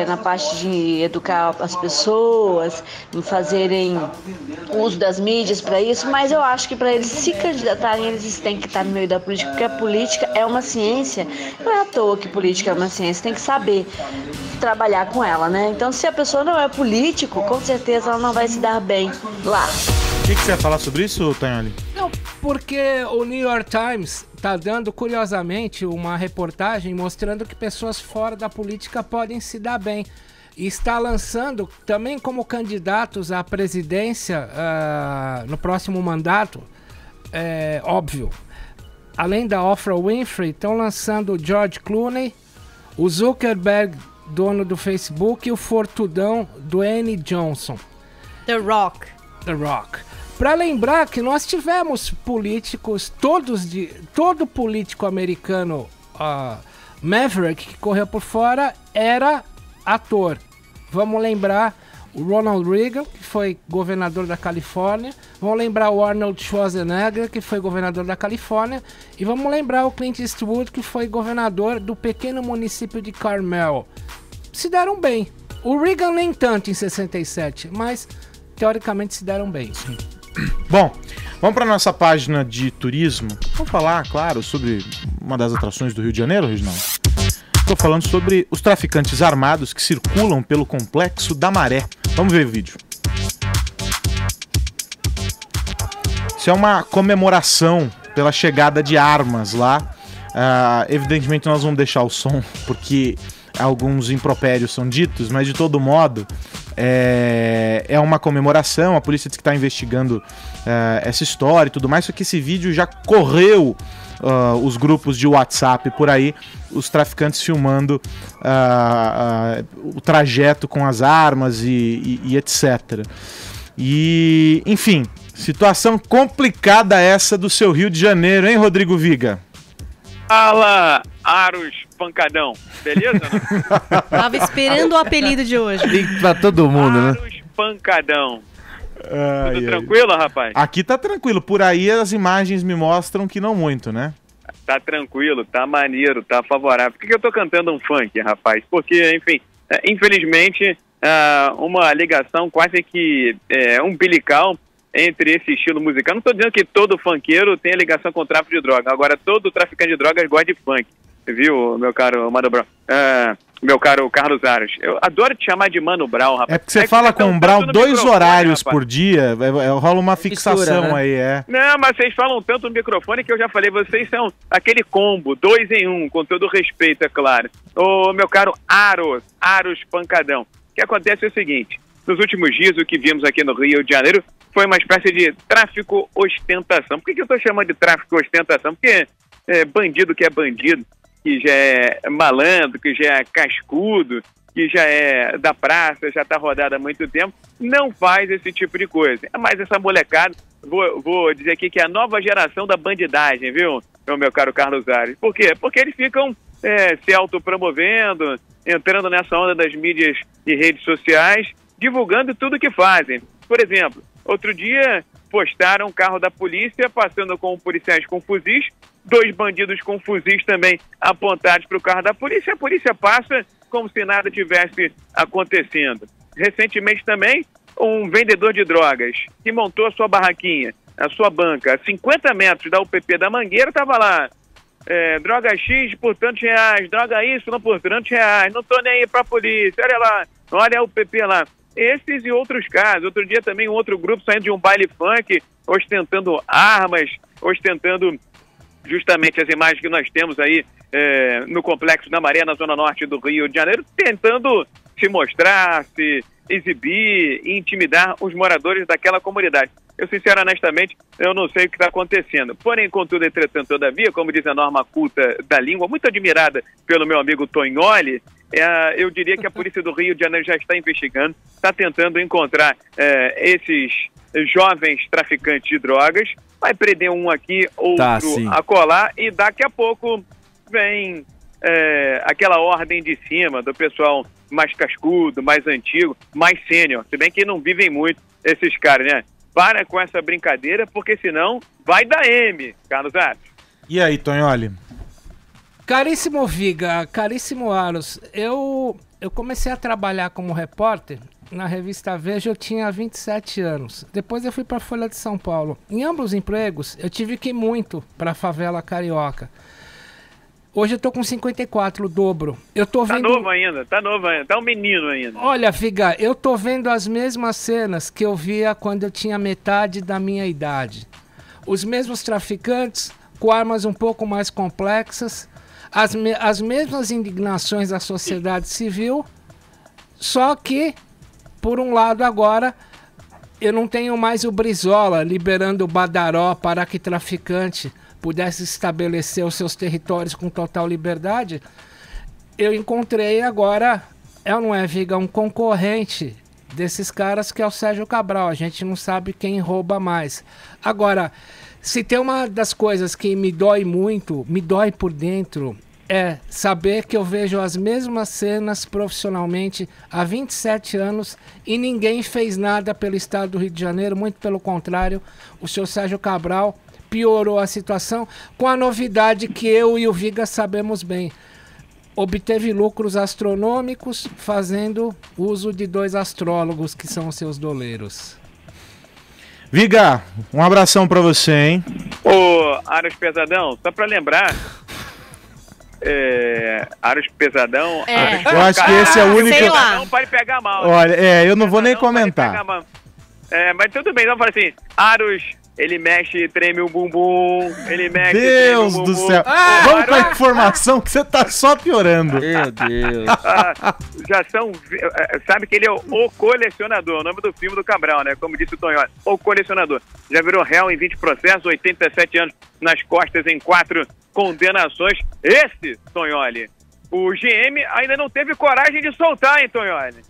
na parte de educar as pessoas, fazerem uso das mídias para isso, mas eu acho que para eles se candidatarem, eles têm que estar no meio da política, porque a política é uma ciência, não é à toa que política é uma ciência, tem que saber trabalhar com ela, né? Então, se a pessoa não é político, com certeza ela não vai se dar bem lá. O que você ia falar sobre isso, Tonholi? Não, porque o New York Times tá dando, curiosamente, uma reportagem mostrando que pessoas fora da política podem se dar bem. E está lançando também como candidatos à presidência no próximo mandato, óbvio. Além da Oprah Winfrey, estão lançando o George Clooney, o Zuckerberg, dono do Facebook, e o fortudão Dwayne Johnson. The Rock. Para lembrar que nós tivemos políticos, todo político americano Maverick que correu por fora era ator. Vamos lembrar o Ronald Reagan, que foi governador da Califórnia. Vamos lembrar o Arnold Schwarzenegger, que foi governador da Califórnia. E vamos lembrar o Clint Eastwood, que foi governador do pequeno município de Carmel. Se deram bem. O Reagan nem tanto em 67, mas teoricamente se deram bem. Bom, vamos para nossa página de turismo. Vamos falar, claro, sobre uma das atrações do Rio de Janeiro, Reginaldo. Estou falando sobre os traficantes armados que circulam pelo Complexo da Maré. Vamos ver o vídeo. Isso é uma comemoração pela chegada de armas lá. Evidentemente nós vamos deixar o som, porque alguns impropérios são ditos, mas de todo modo é uma comemoração. A polícia diz que está investigando essa história e tudo mais, só que esse vídeo já correu os grupos de WhatsApp por aí, os traficantes filmando o trajeto com as armas e etc. E, enfim, situação complicada essa do seu Rio de Janeiro, hein, Rodrigo Viga? Fala, Aros Pancadão, beleza? Tava esperando o apelido de hoje. Pra todo mundo, né? Aros Pancadão. Tudo tranquilo, rapaz? Aqui tá tranquilo, por aí as imagens me mostram que não muito, né? Tá tranquilo, tá maneiro, tá favorável. Por que eu tô cantando um funk, rapaz? Porque, enfim, infelizmente, uma ligação quase que umbilical entre esse estilo musical. Não tô dizendo que todo funkeiro tem ligação com o tráfico de droga. Agora, todo traficante de drogas gosta de funk. Viu, meu caro Mano Brown? Meu caro Carlos Aros, eu adoro te chamar de Mano Brown, rapaz. É porque você fala com o Brown 2 horários por dia, rola uma fixação, né? Não, mas vocês falam tanto no microfone que eu já falei, vocês são aquele combo, 2 em 1, com todo respeito, é claro. Ô, meu caro Aros Pancadão, o que acontece é o seguinte, nos últimos dias o que vimos aqui no Rio de Janeiro foi uma espécie de tráfico-ostentação. Por que eu tô chamando de tráfico-ostentação? Porque bandido que é bandido, que já é malandro, que já é cascudo, que já é da praça, já está rodado há muito tempo, não faz esse tipo de coisa. Mas essa molecada, vou dizer aqui que é a nova geração da bandidagem, viu, meu caro Carlos Ares? Por quê? Porque eles ficam se autopromovendo, entrando nessa onda das mídias e redes sociais, divulgando tudo que fazem. Por exemplo, outro dia postaram um carro da polícia passando com policiais com fuzis, 2 bandidos com fuzis também apontados para o carro da polícia. A polícia passa como se nada tivesse acontecendo. Recentemente também, um vendedor de drogas que montou a sua barraquinha, a sua banca, a 50 metros da UPP da Mangueira, estava lá, droga X por tantos reais, droga Y por tantos reais, não tô nem aí para a polícia, olha lá, olha a UPP lá. Esses e outros casos. Outro dia também um outro grupo saindo de um baile funk, ostentando armas, ostentando justamente as imagens que nós temos aí no Complexo da Maré, na zona norte do Rio de Janeiro, tentando se mostrar, se exibir e intimidar os moradores daquela comunidade. Eu, sinceramente, honestamente, eu não sei o que está acontecendo. Porém, contudo, entretanto, todavia, como diz a norma culta da língua, muito admirada pelo meu amigo Tonholi, eu diria que a polícia do Rio de Janeiro já está investigando, está tentando encontrar esses jovens traficantes de drogas, vai prender um aqui, outro acolá, e daqui a pouco vem aquela ordem de cima do pessoal mais cascudo, mais antigo, mais sênior, se bem que não vivem muito esses caras, né? Para com essa brincadeira, porque senão vai dar M, Carlos Aros. E aí, Tonholi? Caríssimo Viga, caríssimo Aros, eu comecei a trabalhar como repórter na revista Veja, eu tinha 27 anos. Depois eu fui para a Folha de São Paulo. Em ambos os empregos, eu tive que ir muito para a favela carioca. Hoje eu tô com 54, o dobro. Eu tô vendo... Tá novo ainda, tá um menino ainda. Olha, Viga, eu tô vendo as mesmas cenas que eu via quando eu tinha metade da minha idade. Os mesmos traficantes, com armas um pouco mais complexas, as mesmas indignações da sociedade civil, só que, por um lado agora, eu não tenho mais o Brizola liberando o Badaró para que traficante pudesse estabelecer os seus territórios com total liberdade. Eu encontrei agora, não é, Viga, um concorrente desses caras que é o Sérgio Cabral. A gente não sabe quem rouba mais. Agora, se tem uma das coisas que me dói muito, me dói por dentro, é saber que eu vejo as mesmas cenas profissionalmente há 27 anos e ninguém fez nada pelo estado do Rio de Janeiro, muito pelo contrário, o senhor Sérgio Cabral piorou a situação com a novidade que eu e o Viga sabemos bem. Obteve lucros astronômicos fazendo uso de 2 astrólogos que são seus doleiros. Viga, um abração pra você, hein? Ô, Aros Pesadão, só pra lembrar... Aros Pesadão... Eu acho que esse é o único... Não pode pegar mal. Olha, eu não vou nem comentar. Mas tudo bem, vamos falar assim, Aros... Ele mexe e treme o bumbum, ele mexe Deus e treme o do bumbum. céu. Vamos com a informação que você tá só piorando. Meu Deus. Já são... Sabe que ele é o colecionador, o nome do filme do Cabral, né? Como disse o Tonholi, o colecionador. Já virou réu em 20 processos, 87 anos nas costas em 4 condenações. Esse, Tonholi, o GM ainda não teve coragem de soltar, hein, Tonholi?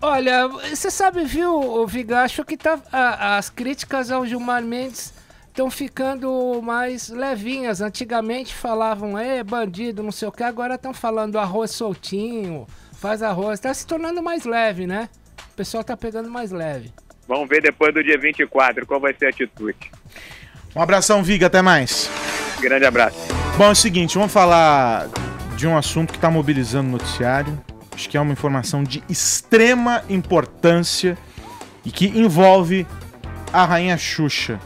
Olha, você sabe, viu, Viga, acho que as críticas ao Gilmar Mendes estão ficando mais levinhas. Antigamente falavam, bandido, não sei o que, agora estão falando arroz soltinho, faz arroz. Tá se tornando mais leve, né? O pessoal tá pegando mais leve. Vamos ver depois do dia 24 qual vai ser a atitude. Um abração, Viga, até mais. Grande abraço. Bom, é o seguinte, vamos falar de um assunto que tá mobilizando o noticiário. Acho que é uma informação de extrema importância e que envolve a Rainha Xuxa.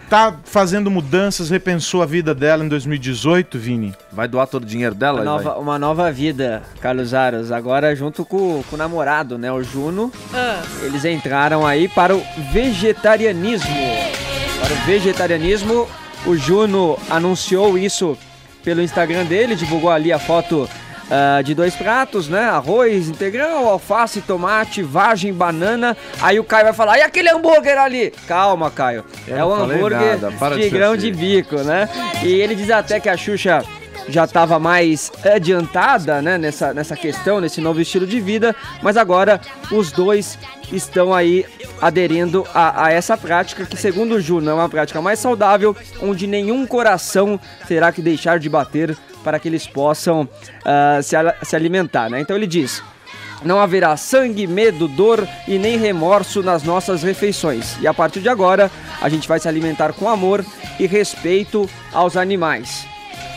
Tá fazendo mudanças, repensou a vida dela em 2018, Vini? Vai doar todo o dinheiro dela? Uma nova vida, Carlos Aros. Agora junto com o namorado, né, o Juno. Eles entraram aí para o vegetarianismo. O Juno anunciou isso pelo Instagram dele, divulgou ali a foto de 2 pratos, né? Arroz integral, alface, tomate, vagem, banana. Aí o Caio vai falar, e aquele hambúrguer ali? Calma, Caio. É o hambúrguer de grão de bico, né? E ele diz até que a Xuxa já estava mais adiantada, né? Nessa questão, nesse novo estilo de vida. Mas agora os dois estão aí aderindo a essa prática que, segundo o Juno, é uma prática mais saudável, onde nenhum coração terá que deixar de bater para que eles possam se alimentar, né? Então ele diz, não haverá sangue, medo, dor e nem remorso nas nossas refeições. E a partir de agora, a gente vai se alimentar com amor e respeito aos animais.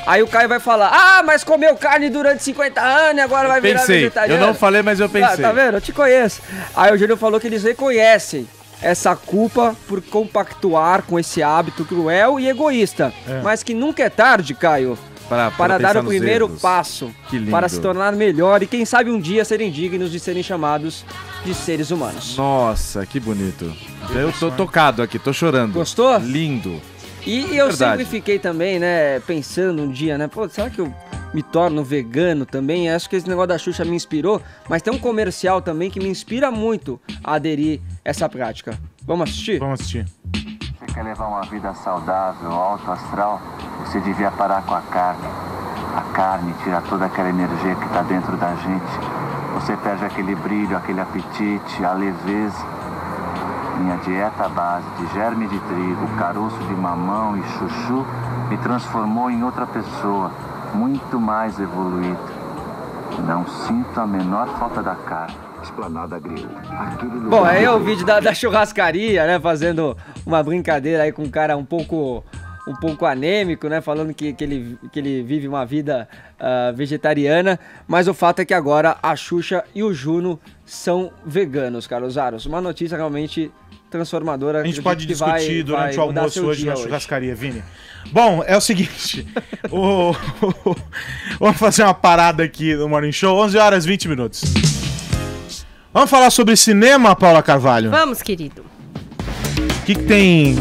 Aí o Caio vai falar, mas comeu carne durante 50 anos e agora vai virar vegetariano. Eu não falei, mas eu pensei. Tá vendo? Eu te conheço. Aí o Júlio falou que eles reconhecem essa culpa por compactuar com esse hábito cruel e egoísta. Mas que nunca é tarde, Caio, para dar o primeiro passo, para se tornar melhor e quem sabe um dia serem dignos de serem chamados de seres humanos. Nossa, que bonito. Eu tô tocado aqui, tô chorando. Gostou? Lindo. E eu sempre fiquei também, né, pensando um dia, né, pô, será que eu me torno vegano também? Acho que esse negócio da Xuxa me inspirou, mas tem um comercial também que me inspira muito a aderir a essa prática. Vamos assistir? Vamos assistir. Você quer levar uma vida saudável, alto astral? Você devia parar com a carne. A carne tira toda aquela energia que está dentro da gente. Você perde aquele brilho, aquele apetite, a leveza. Minha dieta à base de germe de trigo, caroço de mamão e chuchu me transformou em outra pessoa, muito mais evoluída. Não sinto a menor falta da carne. Esplanada Grill. Bom, aí é o vídeo da churrascaria, né? Fazendo uma brincadeira aí com um cara um pouco um pouco anêmico, né? Falando que ele vive uma vida vegetariana. Mas o fato é que agora a Xuxa e o Juno são veganos, Carlos Aros. Uma notícia realmente transformadora. A gente pode discutir durante o almoço hoje na churrascaria, Vini. Bom, é o seguinte. Vamos fazer uma parada aqui no Morning Show. 11 horas e 20 minutos. Vamos falar sobre cinema, Paula Carvalho? Vamos, querido. O que tem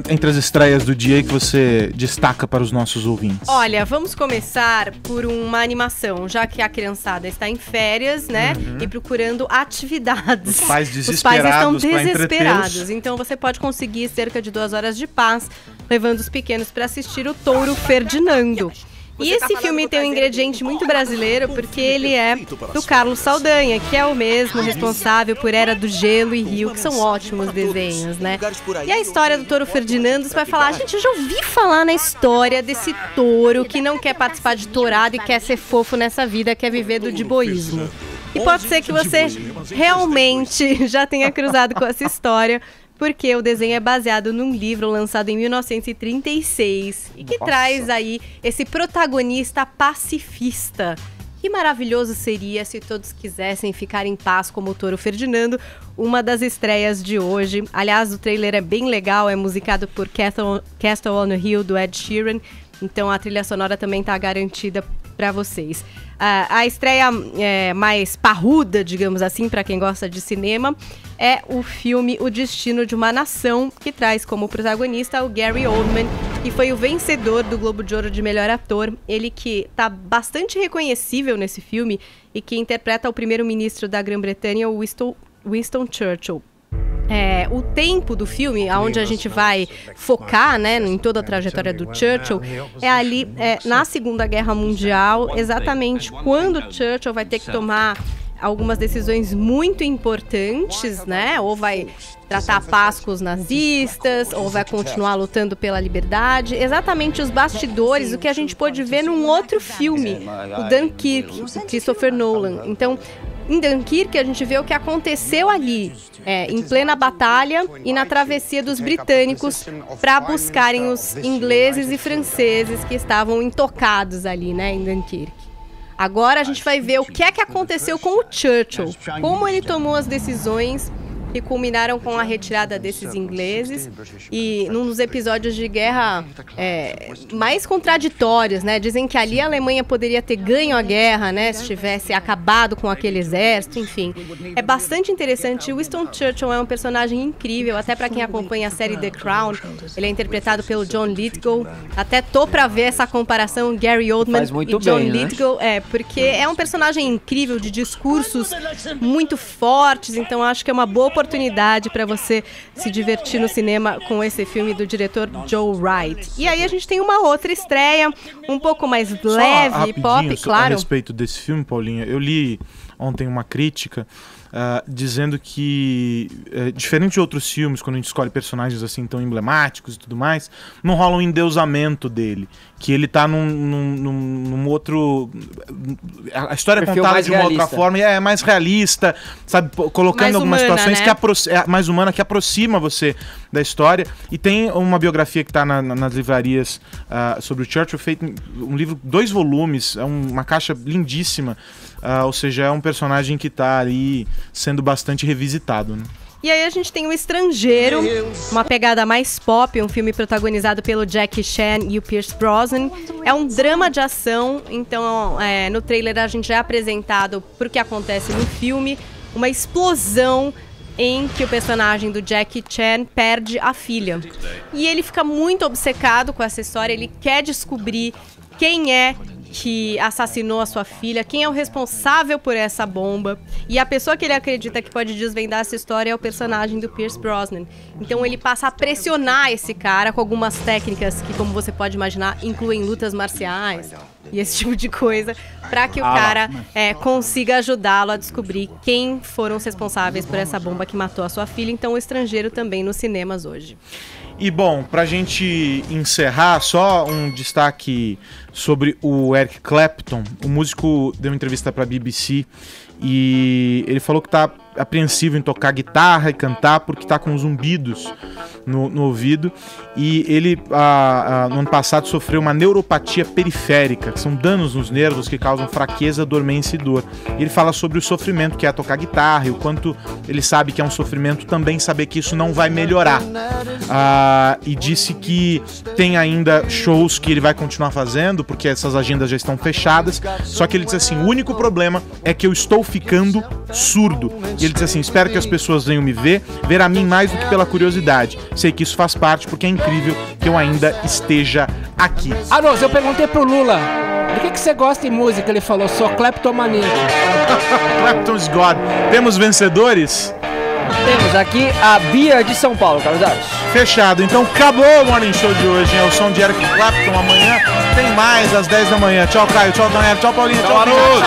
entre as estreias do dia aí que você destaca para os nossos ouvintes? Olha, vamos começar por uma animação, já que a criançada está em férias, né? E procurando atividades. Os pais desesperados. Os pais estão desesperados. Então você pode conseguir cerca de 2 horas de paz, levando os pequenos para assistir o Touro Ferdinando. E esse filme tem um ingrediente muito brasileiro, porque ele é do Carlos Saldanha, que é o mesmo responsável por Era do Gelo e Rio, que são ótimos desenhos, né? E a história do Touro Ferdinando, você vai falar, gente, eu já ouvi falar na história desse touro que não quer participar de tourada e quer ser fofo nessa vida, quer viver do diboísmo. E pode ser que você realmente já tenha cruzado com essa história, porque o desenho é baseado num livro lançado em 1936 e que traz aí esse protagonista pacifista. Que maravilhoso seria se todos quisessem ficar em paz como o Touro Ferdinando, uma das estreias de hoje. Aliás, o trailer é bem legal, é musicado por Castle on the Hill, do Ed Sheeran, então a trilha sonora também está garantida para vocês. A estreia mais parruda, digamos assim, para quem gosta de cinema, é o filme O Destino de uma Nação, que traz como protagonista o Gary Oldman, que foi o vencedor do Globo de Ouro de melhor ator. Ele que está bastante reconhecível nesse filme e que interpreta o primeiro-ministro da Grã-Bretanha, o Winston Churchill. O tempo do filme, onde a gente vai focar, né, em toda a trajetória do Churchill, é ali na Segunda Guerra Mundial, exatamente quando Churchill vai ter que tomar algumas decisões muito importantes, né? Ou vai tratar a paz com os nazistas, ou vai continuar lutando pela liberdade. Exatamente os bastidores, o que a gente pôde ver num outro filme, o Dunkirk, do Christopher Nolan. Então, em Dunkirk, a gente vê o que aconteceu ali, em plena batalha e na travessia dos britânicos para buscarem os ingleses e franceses que estavam intocados ali, né, em Dunkirk. Agora a gente vai ver o que é que aconteceu com o Churchill, como ele tomou as decisões que culminaram com a retirada desses ingleses e num dos episódios de guerra mais contraditórios, né? Dizem que ali a Alemanha poderia ter ganho a guerra, né? Se tivesse acabado com aquele exército, enfim. É bastante interessante. O Winston Churchill é um personagem incrível, até para quem acompanha a série The Crown. Ele é interpretado pelo John Lithgow. Até tô para ver essa comparação Gary Oldman e John Lithgow, porque é um personagem incrível, de discursos muito fortes, então acho que é uma boa oportunidade para você se divertir no cinema com esse filme do diretor Joe Wright. E aí a gente tem uma outra estreia, um pouco mais leve, pop, claro. A respeito desse filme, Paulinha, eu li ontem uma crítica dizendo que, diferente de outros filmes, quando a gente escolhe personagens assim tão emblemáticos e tudo mais, não rola um endeusamento dele, que ele tá num outro... A história é contada de uma outra forma e é mais realista, sabe? Colocando mais algumas humana, situações, né? Mais humana, que aproxima você da história. E tem uma biografia que tá nas livrarias sobre o Churchill, feito um livro, 2 volumes, é uma caixa lindíssima, ou seja, é um personagem que tá ali sendo bastante revisitado, né? E aí a gente tem O Estrangeiro, uma pegada mais pop, um filme protagonizado pelo Jackie Chan e o Pierce Brosnan. É um drama de ação, então no trailer a gente é apresentado por que acontece no filme, uma explosão em que o personagem do Jackie Chan perde a filha. E ele fica muito obcecado com essa história, ele quer descobrir quem é que assassinou a sua filha, quem é o responsável por essa bomba. E a pessoa que ele acredita que pode desvendar essa história é o personagem do Pierce Brosnan. Então ele passa a pressionar esse cara com algumas técnicas que, como você pode imaginar, incluem lutas marciais e esse tipo de coisa, para que o cara consiga ajudá-lo a descobrir quem foram os responsáveis por essa bomba que matou a sua filha. Então, O Estrangeiro também nos cinemas hoje. E bom, pra gente encerrar, só um destaque sobre o Eric Clapton. O músico deu uma entrevista para a BBC e ele falou que tá apreensivo em tocar guitarra e cantar porque tá com zumbidos no ouvido, e ele no ano passado sofreu uma neuropatia periférica, que são danos nos nervos que causam fraqueza, dormência e dor. E ele fala sobre o sofrimento que é tocar guitarra e o quanto ele sabe que é um sofrimento também saber que isso não vai melhorar. E disse que tem ainda shows que ele vai continuar fazendo porque essas agendas já estão fechadas, só que ele diz assim, o único problema é que eu estou ficando surdo. E ele diz assim, espero que as pessoas venham me ver a mim mais do que pela curiosidade. Sei que isso faz parte porque é incrível que eu ainda esteja aqui. Aros, eu perguntei pro Lula, do que você gosta de música? Ele falou, sou cleptomaníaco. Clapton's God. Temos vencedores? Temos aqui a Bia de São Paulo, Carlos Aros. Fechado. Então acabou o Morning Show de hoje. É o som de Eric Clapton. Amanhã tem mais às 10 da manhã. Tchau, Caio. Tchau, Daniel. Tchau, Paulinho. Tchau, Aros.